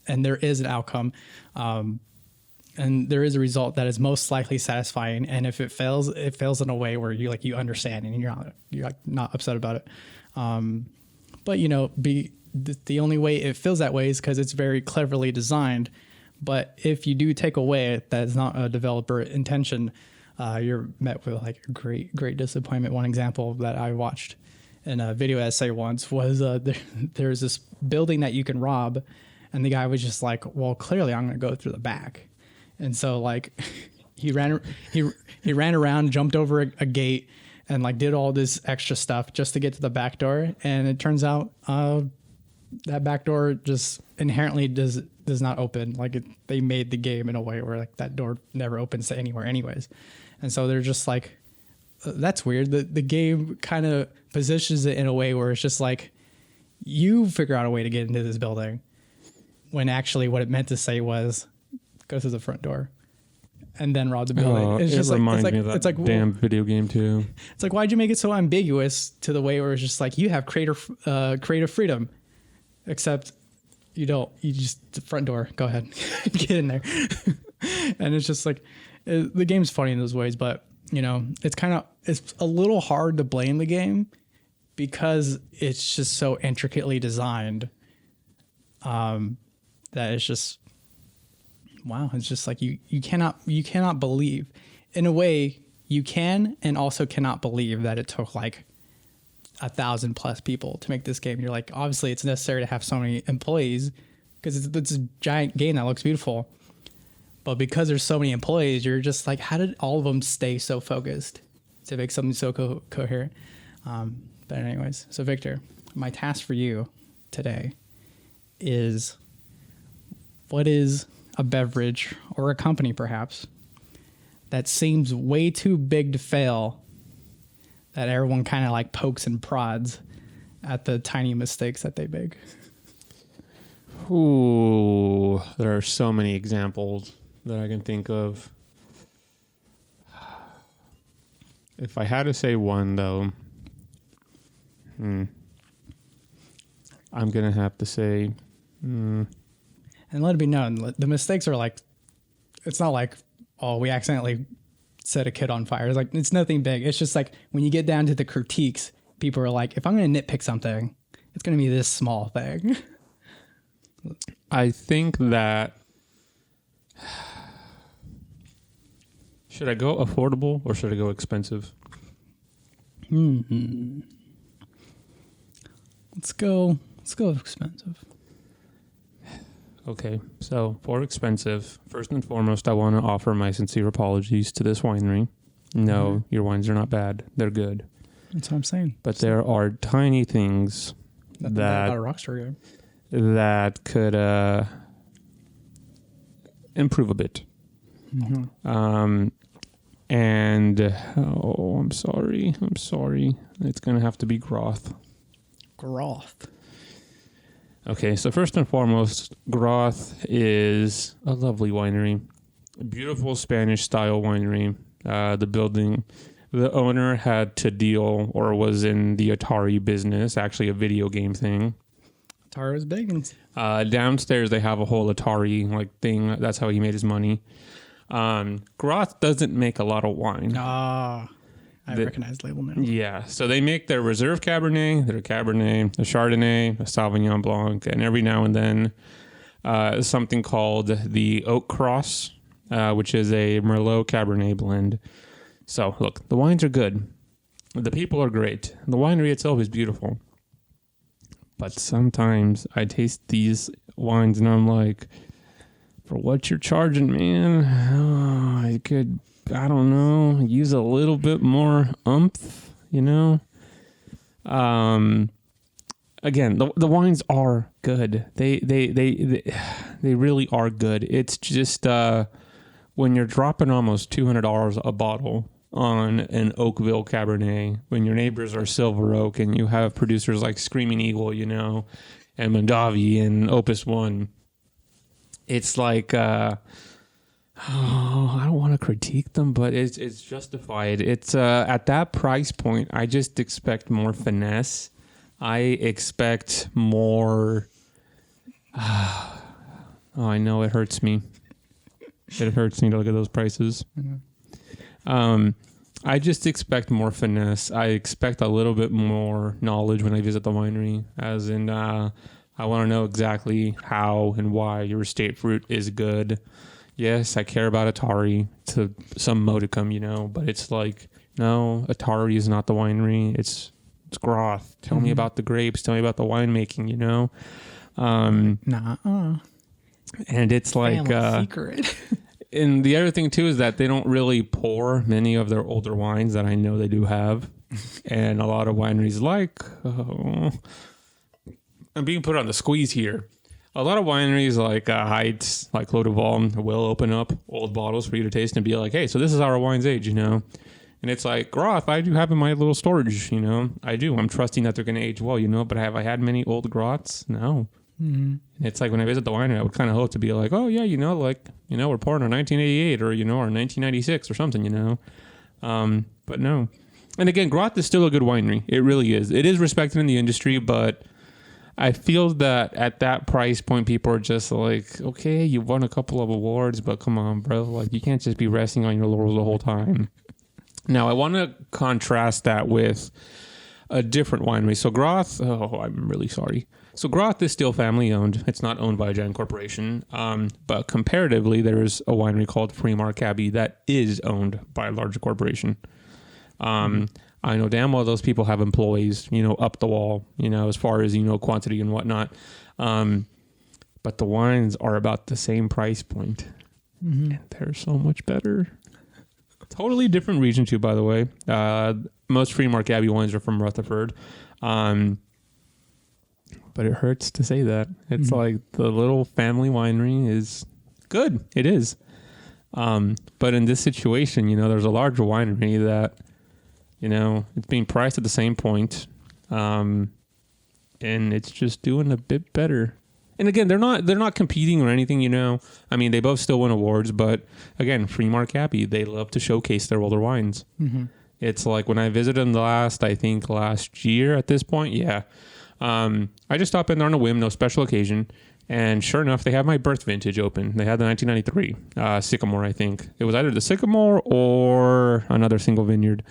there is an outcome, and there is a result that is most likely satisfying. And if it fails in a way where you understand and you're not upset about it. But the only way it feels that way is because it's very cleverly designed. But if you do take away that is not a developer intention, you're met with like a great disappointment. One example that I watched in a video essay once was there's this building that you can rob, and the guy was just like, well, clearly I'm going to go through the back. And so like he ran around, jumped over a gate, and like did all this extra stuff just to get to the back door. And it turns out that back door just inherently does not open. Like they made the game in a way where like that door never opens to anywhere anyways. And so they're just like, that's weird. The game kind of positions it in a way where it's just like, you figure out a way to get into this building, when actually what it meant to say was go through the front door. and then rob the building. Oh, it reminds me of that damn video game too. It's like, why'd you make it so ambiguous to the way where it's just like you have creative freedom, except you don't. You just the front door. Go ahead, get in there. And it's just like the game's funny in those ways, but you know, it's a little hard to blame the game because it's just so intricately designed. That it's just wow. It's just like you cannot believe. In a way, you can and also cannot believe that it took like 1,000+ people to make this game. You're like, obviously, it's necessary to have so many employees because it's a giant game that looks beautiful. But because there's so many employees, you're just like, how did all of them stay so focused to make something so coherent? But anyways, so Victor, my task for you today is, what is a beverage or a company perhaps that seems way too big to fail, that everyone kind of like pokes and prods at the tiny mistakes that they make? Ooh, there are so many examples that I can think of. If I had to say one, though, I'm going to have to say... And let it be known, the mistakes are like, it's not like, oh, we accidentally set a kid on fire. It's like, it's nothing big. It's just like, when you get down to the critiques, people are like, if I'm going to nitpick something, it's going to be this small thing. I think that... Should I go affordable or should I go expensive? Let's go expensive. Okay, so for expensive, first and foremost, I want to offer my sincere apologies to this winery. No, your wines are not bad. They're good. That's what I'm saying. But there are tiny things that a Rockstar game that could improve a bit. And I'm sorry. It's gonna have to be Groth. Okay, so first and foremost, Groth is a lovely winery, a beautiful Spanish style winery. The owner had to deal, or was in the Atari business, actually a video game thing. Atari was big. Downstairs they have a whole Atari like thing. That's how he made his money. Groth doesn't make a lot of wine. I recognize the label now. Yeah, so they make their Reserve Cabernet, their Cabernet, a Chardonnay, a Sauvignon Blanc, and every now and then something called the Oak Cross, which is a Merlot Cabernet blend. So, look, the wines are good. The people are great. The winery itself is beautiful. But sometimes I taste these wines and I'm like, for what you're charging, man, I could, I don't know, use a little bit more oomph, you know? Again, the wines are good. They really are good. It's just when you're dropping almost $200 a bottle on an Oakville Cabernet, when your neighbors are Silver Oak and you have producers like Screaming Eagle, you know, and Mondavi and Opus One, it's like, I don't want to critique them, but it's justified. It's at that price point, I just expect more finesse. I expect more. I know it hurts me. It hurts me to look at those prices. I just expect more finesse. I expect a little bit more knowledge when I visit the winery, as in I want to know exactly how and why your estate fruit is good. Yes, I care about Atari to some modicum, you know, but it's like, no, Atari is not the winery. It's Groth. Tell me about the grapes. Tell me about the winemaking, you know? And it's like... secret. And the other thing, too, is that they don't really pour many of their older wines that I know they do have. And a lot of wineries I'm being put on the squeeze here. A lot of wineries like Heights, like Clos de Val, will open up old bottles for you to taste and be like, hey, so this is how our wine's age, you know? And it's like, Groth, I do have in my little storage, you know? I do. I'm trusting that they're going to age well, you know? But have I had many old Groths? No. And it's like when I visit the winery, I would kind of hope to be like, oh yeah, we're pouring our 1988 or our 1996 or something, but no. And again, Groth is still a good winery. It really is. It is respected in the industry, but I feel that at that price point, people are just like, okay, you won a couple of awards, but come on, bro. Like, you can't just be resting on your laurels the whole time. Now, I want to contrast that with a different winery. So Groth, I'm really sorry. So Groth is still family owned. It's not owned by a giant corporation. But comparatively, there's a winery called Freemark Abbey that is owned by a larger corporation. I know damn well those people have employees, up the wall, as far as, quantity and whatnot. But the wines are about the same price point. And they're so much better. Totally different region too, by the way. Most Freemark Abbey wines are from Rutherford. But it hurts to say that. It's like the little family winery is good. It is. But in this situation, there's a larger winery that, it's being priced at the same point. And it's just doing a bit better. And again, they're not competing or anything, I mean, they both still win awards, but again, Freemark Abbey, they love to showcase their older wines. It's like when I visited them last year at this point. Yeah. I just stopped in there on a whim, no special occasion. And sure enough, they have my birth vintage open. They had the 1993 Sycamore, I think. It was either the Sycamore or another single vineyard.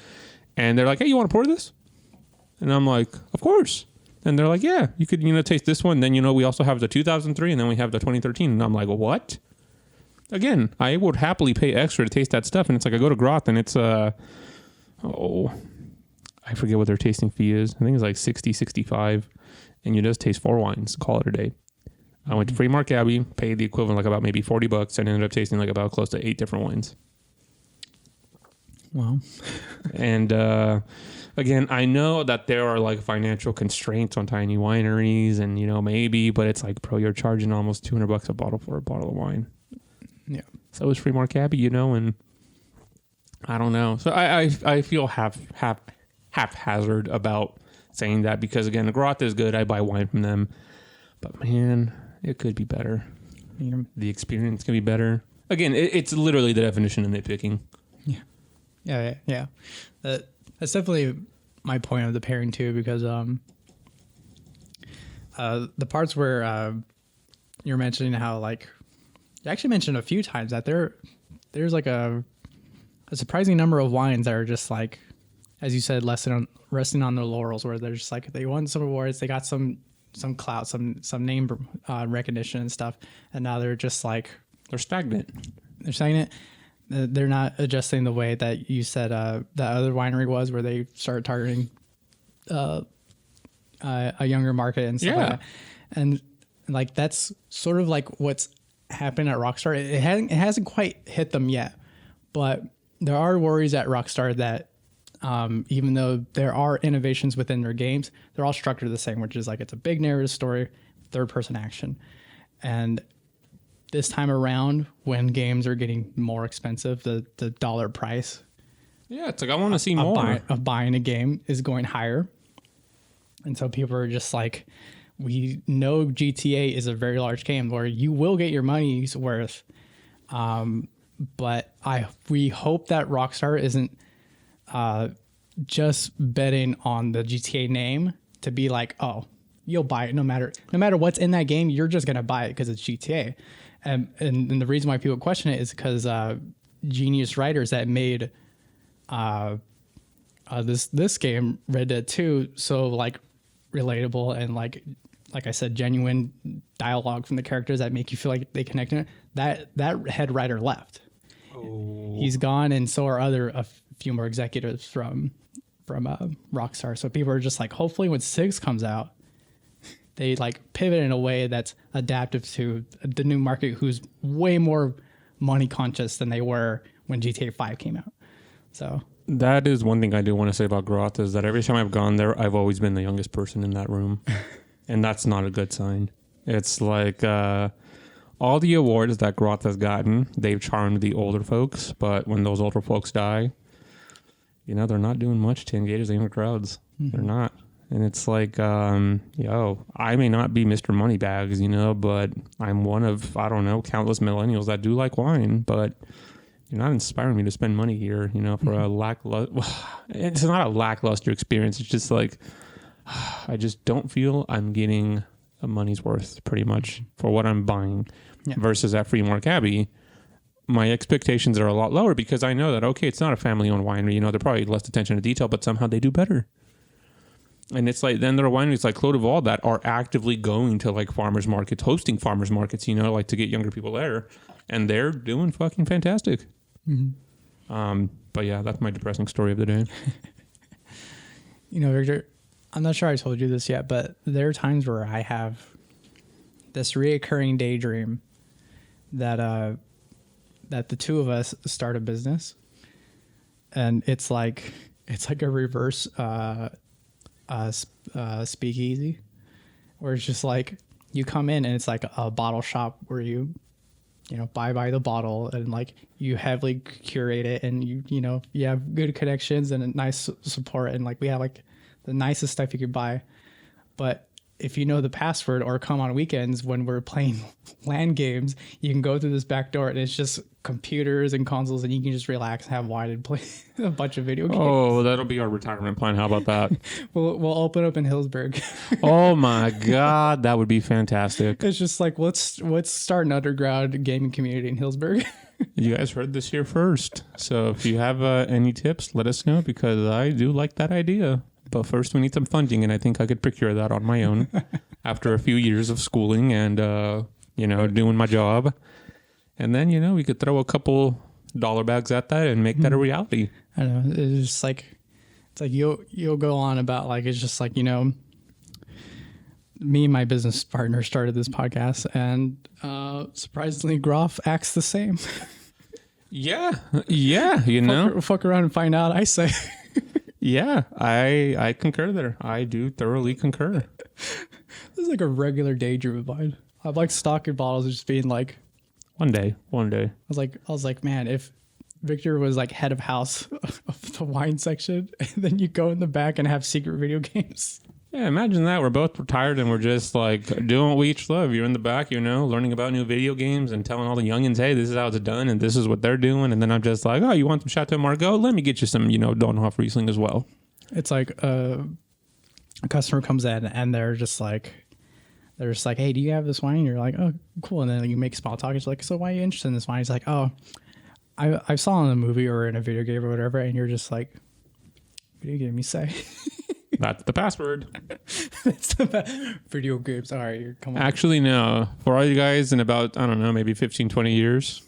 And they're like, hey, you want to pour this? And I'm like, of course. And they're like, yeah, you could, taste this one. Then, we also have the 2003 and then we have the 2013. And I'm like, what? Again, I would happily pay extra to taste that stuff. And it's like, I go to Groth and it's, I forget what their tasting fee is. I think it's like 60, 65. And you just taste 4 wines, call it a day. I went to Freemark Abbey, paid the equivalent, like about maybe $40, and ended up tasting like about close to 8 different wines. Wow. And again, I know that there are like financial constraints on tiny wineries and, maybe, but it's like, bro, you're charging almost $200 a bottle for a bottle of wine. Yeah. So is Freemark Abbey, and I don't know. So I feel haphazard about saying that because, again, the Groth is good. I buy wine from them. But, man, it could be better. The experience can be better. Again, it's literally the definition of nitpicking. Yeah. That's definitely my point of the pairing too, because the parts where you're mentioning how, like, you actually mentioned a few times that there's like a surprising number of wines that are just like, as you said, resting on their laurels, where they're just like, they won some awards, they got some clout, some name recognition and stuff, and now they're just like, they're stagnant. They're not adjusting the way that you said that other winery was, where they started targeting a younger market and stuff like that. And like, that's sort of like what's happened at Rockstar. It hasn't quite hit them yet, but there are worries at Rockstar that even though there are innovations within their games, they're all structured the same, which is like, it's a big narrative story, third-person action. And this time around, when games are getting more expensive, the dollar price. Yeah, it's like, I want to see more. Of buying a game is going higher. And so people are just like, we know GTA is a very large game where you will get your money's worth. But we hope that Rockstar isn't just betting on the GTA name to be like, oh, you'll buy it no matter what's in that game, you're just gonna buy it because it's GTA. And the reason why people question it is because genius writers that made this game, Red Dead 2, so like relatable and like I said, genuine dialogue from the characters that make you feel like they connect in it. That head writer left. Oh. He's gone, and so are a few more executives from Rockstar. So people are just like, hopefully when 6 comes out, they like pivot in a way that's adaptive to the new market, who's way more money conscious than they were when GTA 5 came out. So that is one thing I do want to say about Groth, is that every time I've gone there, I've always been the youngest person in that room. And that's not a good sign. It's like all the awards that Groth has gotten, they've charmed the older folks. But when those older folks die, they're not doing much to engage the younger crowds. Mm-hmm. They're not. And it's like, yo, I may not be Mr. Moneybags, you know, but I'm one of, I don't know, countless millennials that do like wine, but you're not inspiring me to spend money here, you know, for a lackluster. It's not a lackluster experience. It's just like, I just don't feel I'm getting a money's worth pretty much for what I'm buying versus at Freemark Abbey. My expectations are a lot lower because I know that, okay, it's not a family-owned winery. You know, they're probably less attention to detail, but somehow they do better. And it's like, then there are wineries like Clos de Val that are actively going to like farmers markets, hosting farmers markets, you know, like to get younger people there. And they're doing fucking fantastic. Mm-hmm. But yeah, that's my depressing story of the day. You know, Victor, I'm not sure I told you this yet, but there are times where I have this reoccurring daydream that that the two of us start a business, and it's like a reverse speakeasy, where it's just like you come in and it's like a bottle shop where you know buy by the bottle, and like you heavily curate it, and you know you have good connections and a nice support, and like we have like the nicest stuff you could buy. But if you know the password or come on weekends when we're playing LAN games, you can go through this back door and it's just computers and consoles, and you can just relax, have wine, and play a bunch of video games. Oh, that'll be our retirement plan. How about that? We'll open up in Hillsburg. Oh my God, that would be fantastic. It's just like, let's start an underground gaming community in Hillsburg. You guys heard this here first. So if you have any tips, let us know, because I do like that idea. But first we need some funding, and I think I could procure that on my own after a few years of schooling and, you know, doing my job. And then, you know, we could throw a couple dollar bags at that and make that a reality. I don't know. It's just like, it's like you'll go on about like, it's just like, you know, me and my business partner started this podcast, and surprisingly, Groth acts the same. Yeah, you know. Fuck around and find out, I say. Yeah, I concur there. I do thoroughly concur. This is like a regular daydream of mine. I've like stocking bottles just being like, One day. I was like, man, if Victor was like head of house of the wine section, and then you go in the back and have secret video games. Yeah, imagine that. We're both retired and we're just like doing what we each love. You're in the back, you know, learning about new video games and telling all the youngins, hey, this is how it's done and this is what they're doing. And then I'm just like, oh, you want some Chateau Margaux? Let me get you some, you know, Donhoff Riesling as well. It's like a customer comes in and they're just like, hey, do you have this wine? And you're like, oh, cool. And then you make small talk. It's like, so why are you interested in this wine? He's like, oh, I saw it in a movie or in a video game or whatever. And you're just like, video game, you say? That's the password. That's the video games. All right, come on. Actually, no. For all you guys in about, I don't know, maybe 15, 20 years,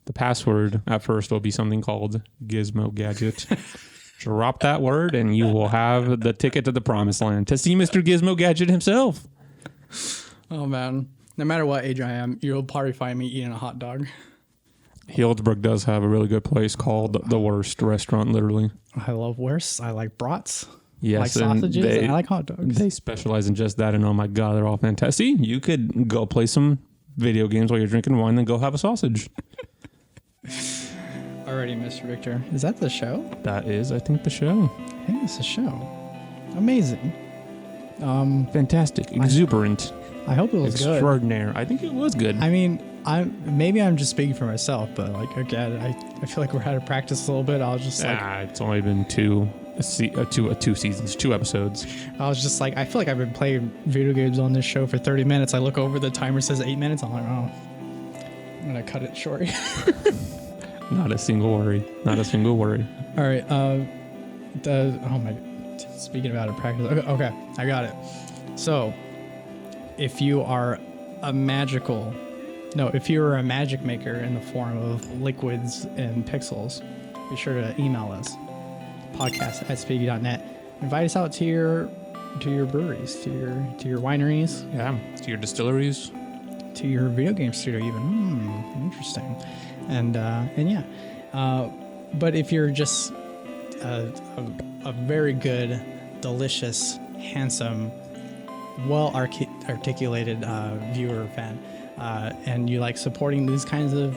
the password at first will be something called Gizmo Gadget. Drop that word and you will have the ticket to the promised land to see Mr. Gizmo Gadget himself. Oh, man. No matter what age I am, you'll probably find me eating a hot dog. Healdsburg does have a really good place called The Worst Restaurant, literally. I love worst. I like brats. Yes, I like sausages, and I like hot dogs. They specialize in just that, and oh my God, they're all fantastic. See, you could go play some video games while you're drinking wine, then go have a sausage. Alrighty, Mr. Victor. Is that the show? That is, I think, the show. I think it's the show. Amazing. Fantastic. Exuberant. I hope it was good. Extraordinaire. I think it was good. I mean, I'm just speaking for myself, but like again, I feel like we're out of practice a little bit. I was just like, it's only been two seasons, 2 episodes. I was just like, I feel like I've been playing video games on this show for 30 minutes. I look over, the timer says 8 minutes. I'm like, oh, I'm gonna cut it short. Not a single worry. Not a single worry. All right. Speaking of out of practice. Okay, I got it. So, if you are a magic maker in the form of liquids and pixels, be sure to email us, podcast@speaky.net. Invite us out to your breweries, to your wineries, Yeah, to your distilleries, to your video game studio even. Interesting. And yeah. But if you're just a very good, delicious, handsome, well-articulated viewer fan, and you like supporting these kinds of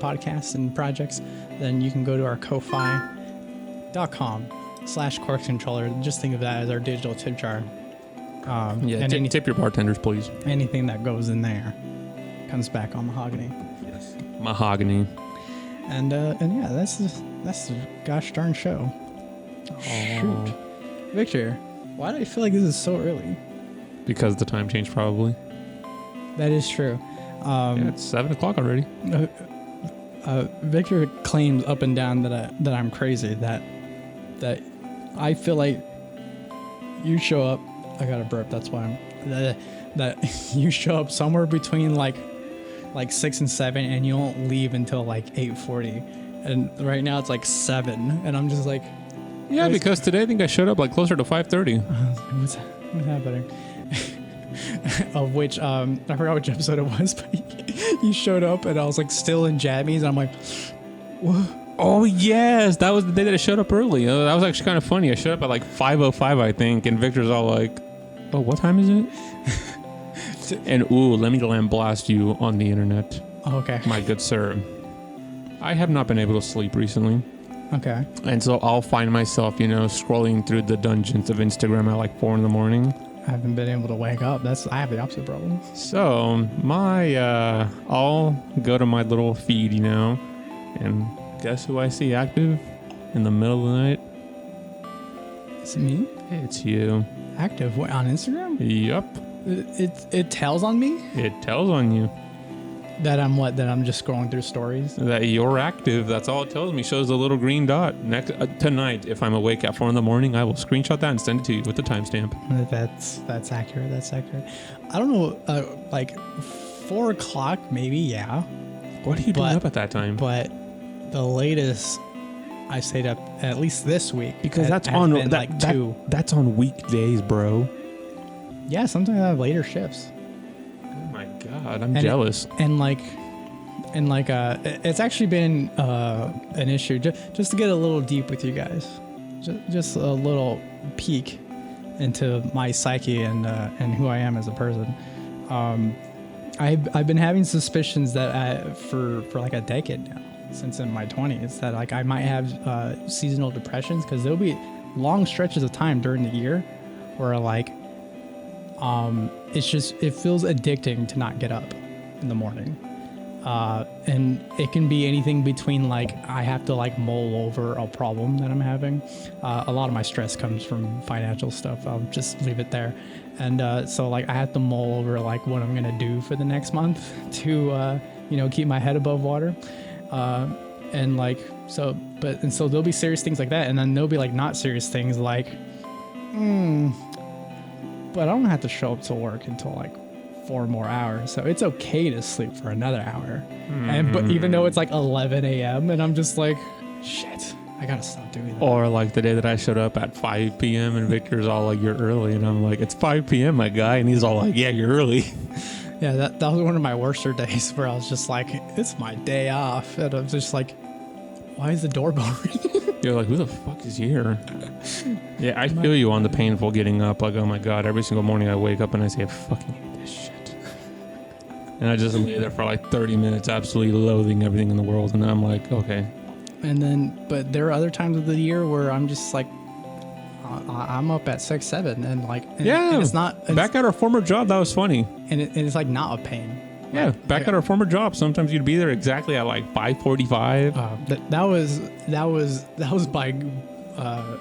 podcasts and projects, then you can go to our ko-fi.com / course controller. Just think of that as our digital tip jar. Yeah, And tip your bartenders, please. anything that goes in there comes back on mahogany. Yes. Mahogany. And yeah, that's the gosh darn show. Shoot, Victor, why do I feel like this is so early? Because the time changed, probably. That is true. Yeah, it's 7 o'clock already. Victor claims up and down that I'm crazy. That I feel like you show up. I got a burp. That's why that you show up somewhere between like 6 and 7, and you don't leave until like 8:40. And right now it's like 7, and I'm just like, Yeah, because today I think I showed up like closer to 5:30. what's happening? Of which I forgot which episode it was, but you showed up and I was like still in jammies, and I'm like, what? Oh yes, that was the day that I showed up early. That was actually kind of funny. I showed up at like 5:05, I think, and Victor's all like, "Oh, what time is it?" And ooh, let me blast you on the internet, Okay. my good sir. I have not been able to sleep recently, Okay. and so I'll find myself, scrolling through the dungeons of Instagram at like 4 a.m. I haven't been able to wake up. I have the opposite problem. So I'll go to my little feed, and guess who I see active in the middle of the night? Is it me? It's you. Active what, on Instagram? Yup. It tells on me It tells on you that I'm just scrolling through stories. that you're active. That's all it tells me. Shows the little green dot. Tonight, if I'm awake at 4 a.m, I will screenshot that and send it to you with the timestamp. That's accurate. That's accurate. I don't know, like 4 o'clock maybe. Yeah, What are you doing up at that time? but the latest I stayed up at least this week Because has that's on been like 2. That's on weekdays, bro. Yeah, sometimes I have later shifts. Oh my god, I'm And jealous. It's actually been an issue. Just to get a little deep with you guys, just a little peek into my psyche and who I am as a person. I've been having suspicions that for like a decade now, since in my 20s, that like I might have seasonal depressions, because there'll be long stretches of time during the year where like it feels addicting to not get up in the morning. And it can be anything between like I have to like mull over a problem that I'm having. A lot of my stress comes from financial stuff. I'll just leave it there. And so like I have to mull over like what I'm gonna do for the next month to keep my head above water. And so there'll be serious things like that, and then there'll be like not serious things like but I don't have to show up to work until like 4 more hours, so it's okay to sleep for another hour. But even though it's like 11 a.m. and I'm just like, shit, I gotta stop doing that. Or like the day that I showed up at 5 p.m. and Victor's all like, "You're early," and I'm like, "It's 5 p.m., my guy," and he's all like, "Yeah, you're early." Yeah, that was one of my worser days where I was just like, it's my day off, and I'm just like, why is the doorbell ringing? You're like, "Who the fuck is here?" Yeah, I feel you on the painful getting up. Like, oh my god, every single morning I wake up and I say, "I fucking hate this shit," and I just lay there for like 30 minutes, absolutely loathing everything in the world, and then I'm like, okay. And then, but there are other times of the year where I'm just like, I'm up at 6, 7, and like, and it's not back at our former job. That was funny. and it's like not a pain. Yeah, back at our former job, sometimes you'd be there exactly at like 5:45. That was by.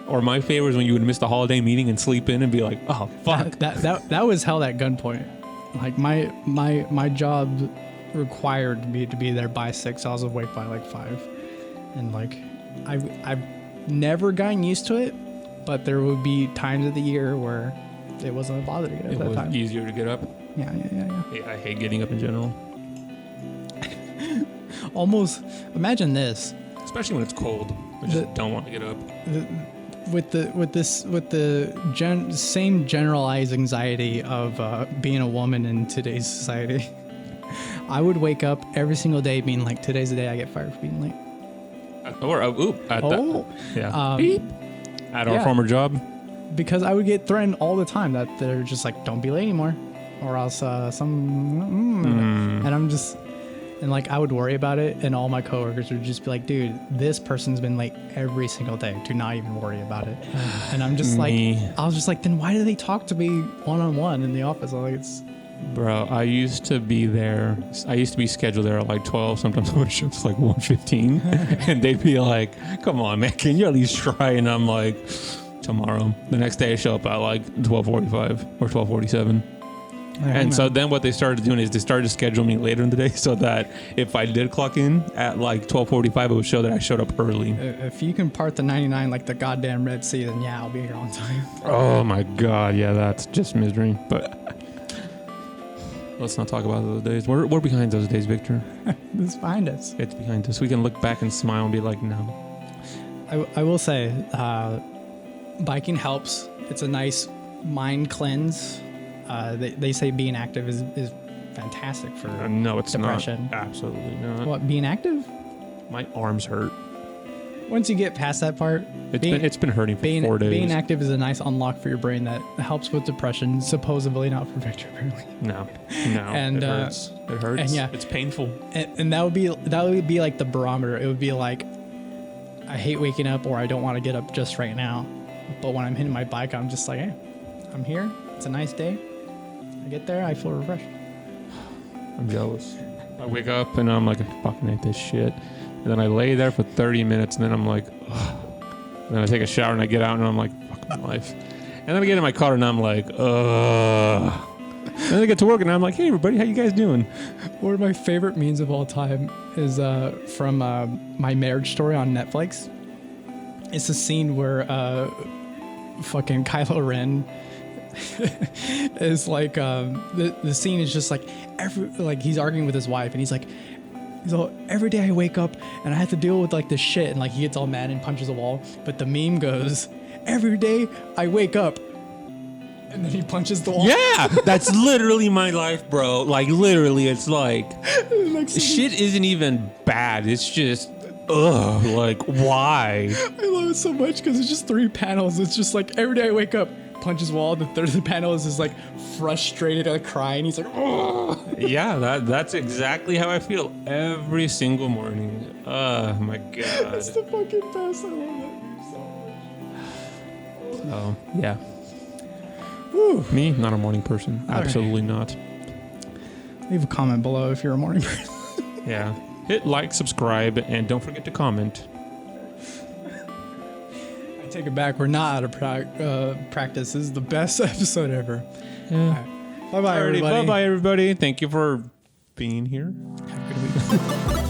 Or my favorite is when you would miss the holiday meeting and sleep in and be like, "Oh fuck." That was hell at gunpoint. Like my job required me to be there by 6. I was awake by like 5, and like I've never gotten used to it, but there would be times of the year where it wasn't a bother to get up It that was time. easier to get up. Yeah. I hate getting up in general, Almost imagine this. especially when it's cold. I just don't want to get up. With the same generalized anxiety of being a woman in today's society, I would wake up every single day being like, today's the day I get fired for being late. Beep. At our former job. Because I would get threatened all the time that they're just like, don't be late anymore, or else and I'm just, And like I would worry about it, and all my coworkers would just be like, "Dude, this person's been late every single day. Do not even worry about it." And I'm just like, I was just like, then why do they talk to me one-on-one in the office? I'm like, it's. Bro, I used to be there. I used to be scheduled there at like 12. Sometimes I would show up at like 1:15, and they'd be like, "Come on, man, can you at least try?" And I'm like, "Tomorrow." The next day I show up at like 12:45 or 12:47. And so then what they started doing is they started to schedule me later in the day so that if I did clock in at like 12:45, it would show that I showed up early. If you can part the 99 like the goddamn Red Sea, then yeah, I'll be here on time. Oh my God, yeah, that's just misery. But let's not talk about those days. We're behind those days, Victor. It's behind us. It's behind us. We can look back and smile and be like, no. I will say, biking helps. It's a nice mind cleanse. They say being active is fantastic for no, it's depression. Not. Absolutely not. What, being active? My arms hurt. Once you get past that part, it's been hurting for 4 days. Being active is a nice unlock for your brain that helps with depression. Supposedly not for Victor, apparently. No, and it hurts. It hurts. And yeah, it's painful. And that would be like the barometer. It would be like, I hate waking up, or I don't want to get up just right now. But when I'm hitting my bike, I'm just like, hey, I'm here. It's a nice day. I get there, I feel refreshed. I'm jealous. I wake up and I'm like, I fucking hate this shit. And then I lay there for 30 minutes and then I'm like, ugh. And then I take a shower and I get out and I'm like, fuck my life. And then I get in my car and I'm like, ugh. And then I get to work and I'm like, hey everybody, how you guys doing? One of my favorite memes of all time is from My Marriage Story on Netflix. It's a scene where fucking Kylo Ren is like the scene is just like he's arguing with his wife and he's like, every day I wake up and I have to deal with like this shit, and like he gets all mad and punches a wall. But the meme goes, every day I wake up and then he punches the wall. Yeah, that's literally my life, bro. Like literally, it's like shit isn't even bad. It's just ugh. Like why? I love it so much because it's just 3 panels. It's just like every day I wake up, punches wall. The third of the panel is just like frustrated and crying. He's like, oh. Yeah, that's exactly how I feel every single morning. Oh my God. It's the fucking best. I love it so much. Oh yeah. Whew. Me, not a morning person. Absolutely not. Leave a comment below if you're a morning person. Yeah. Hit like, subscribe, and don't forget to comment. Take it back. We're not out of practice. This is the best episode ever. Yeah. Right. Bye-bye, everybody. Bye-bye, everybody. Thank you for being here. Have a good week.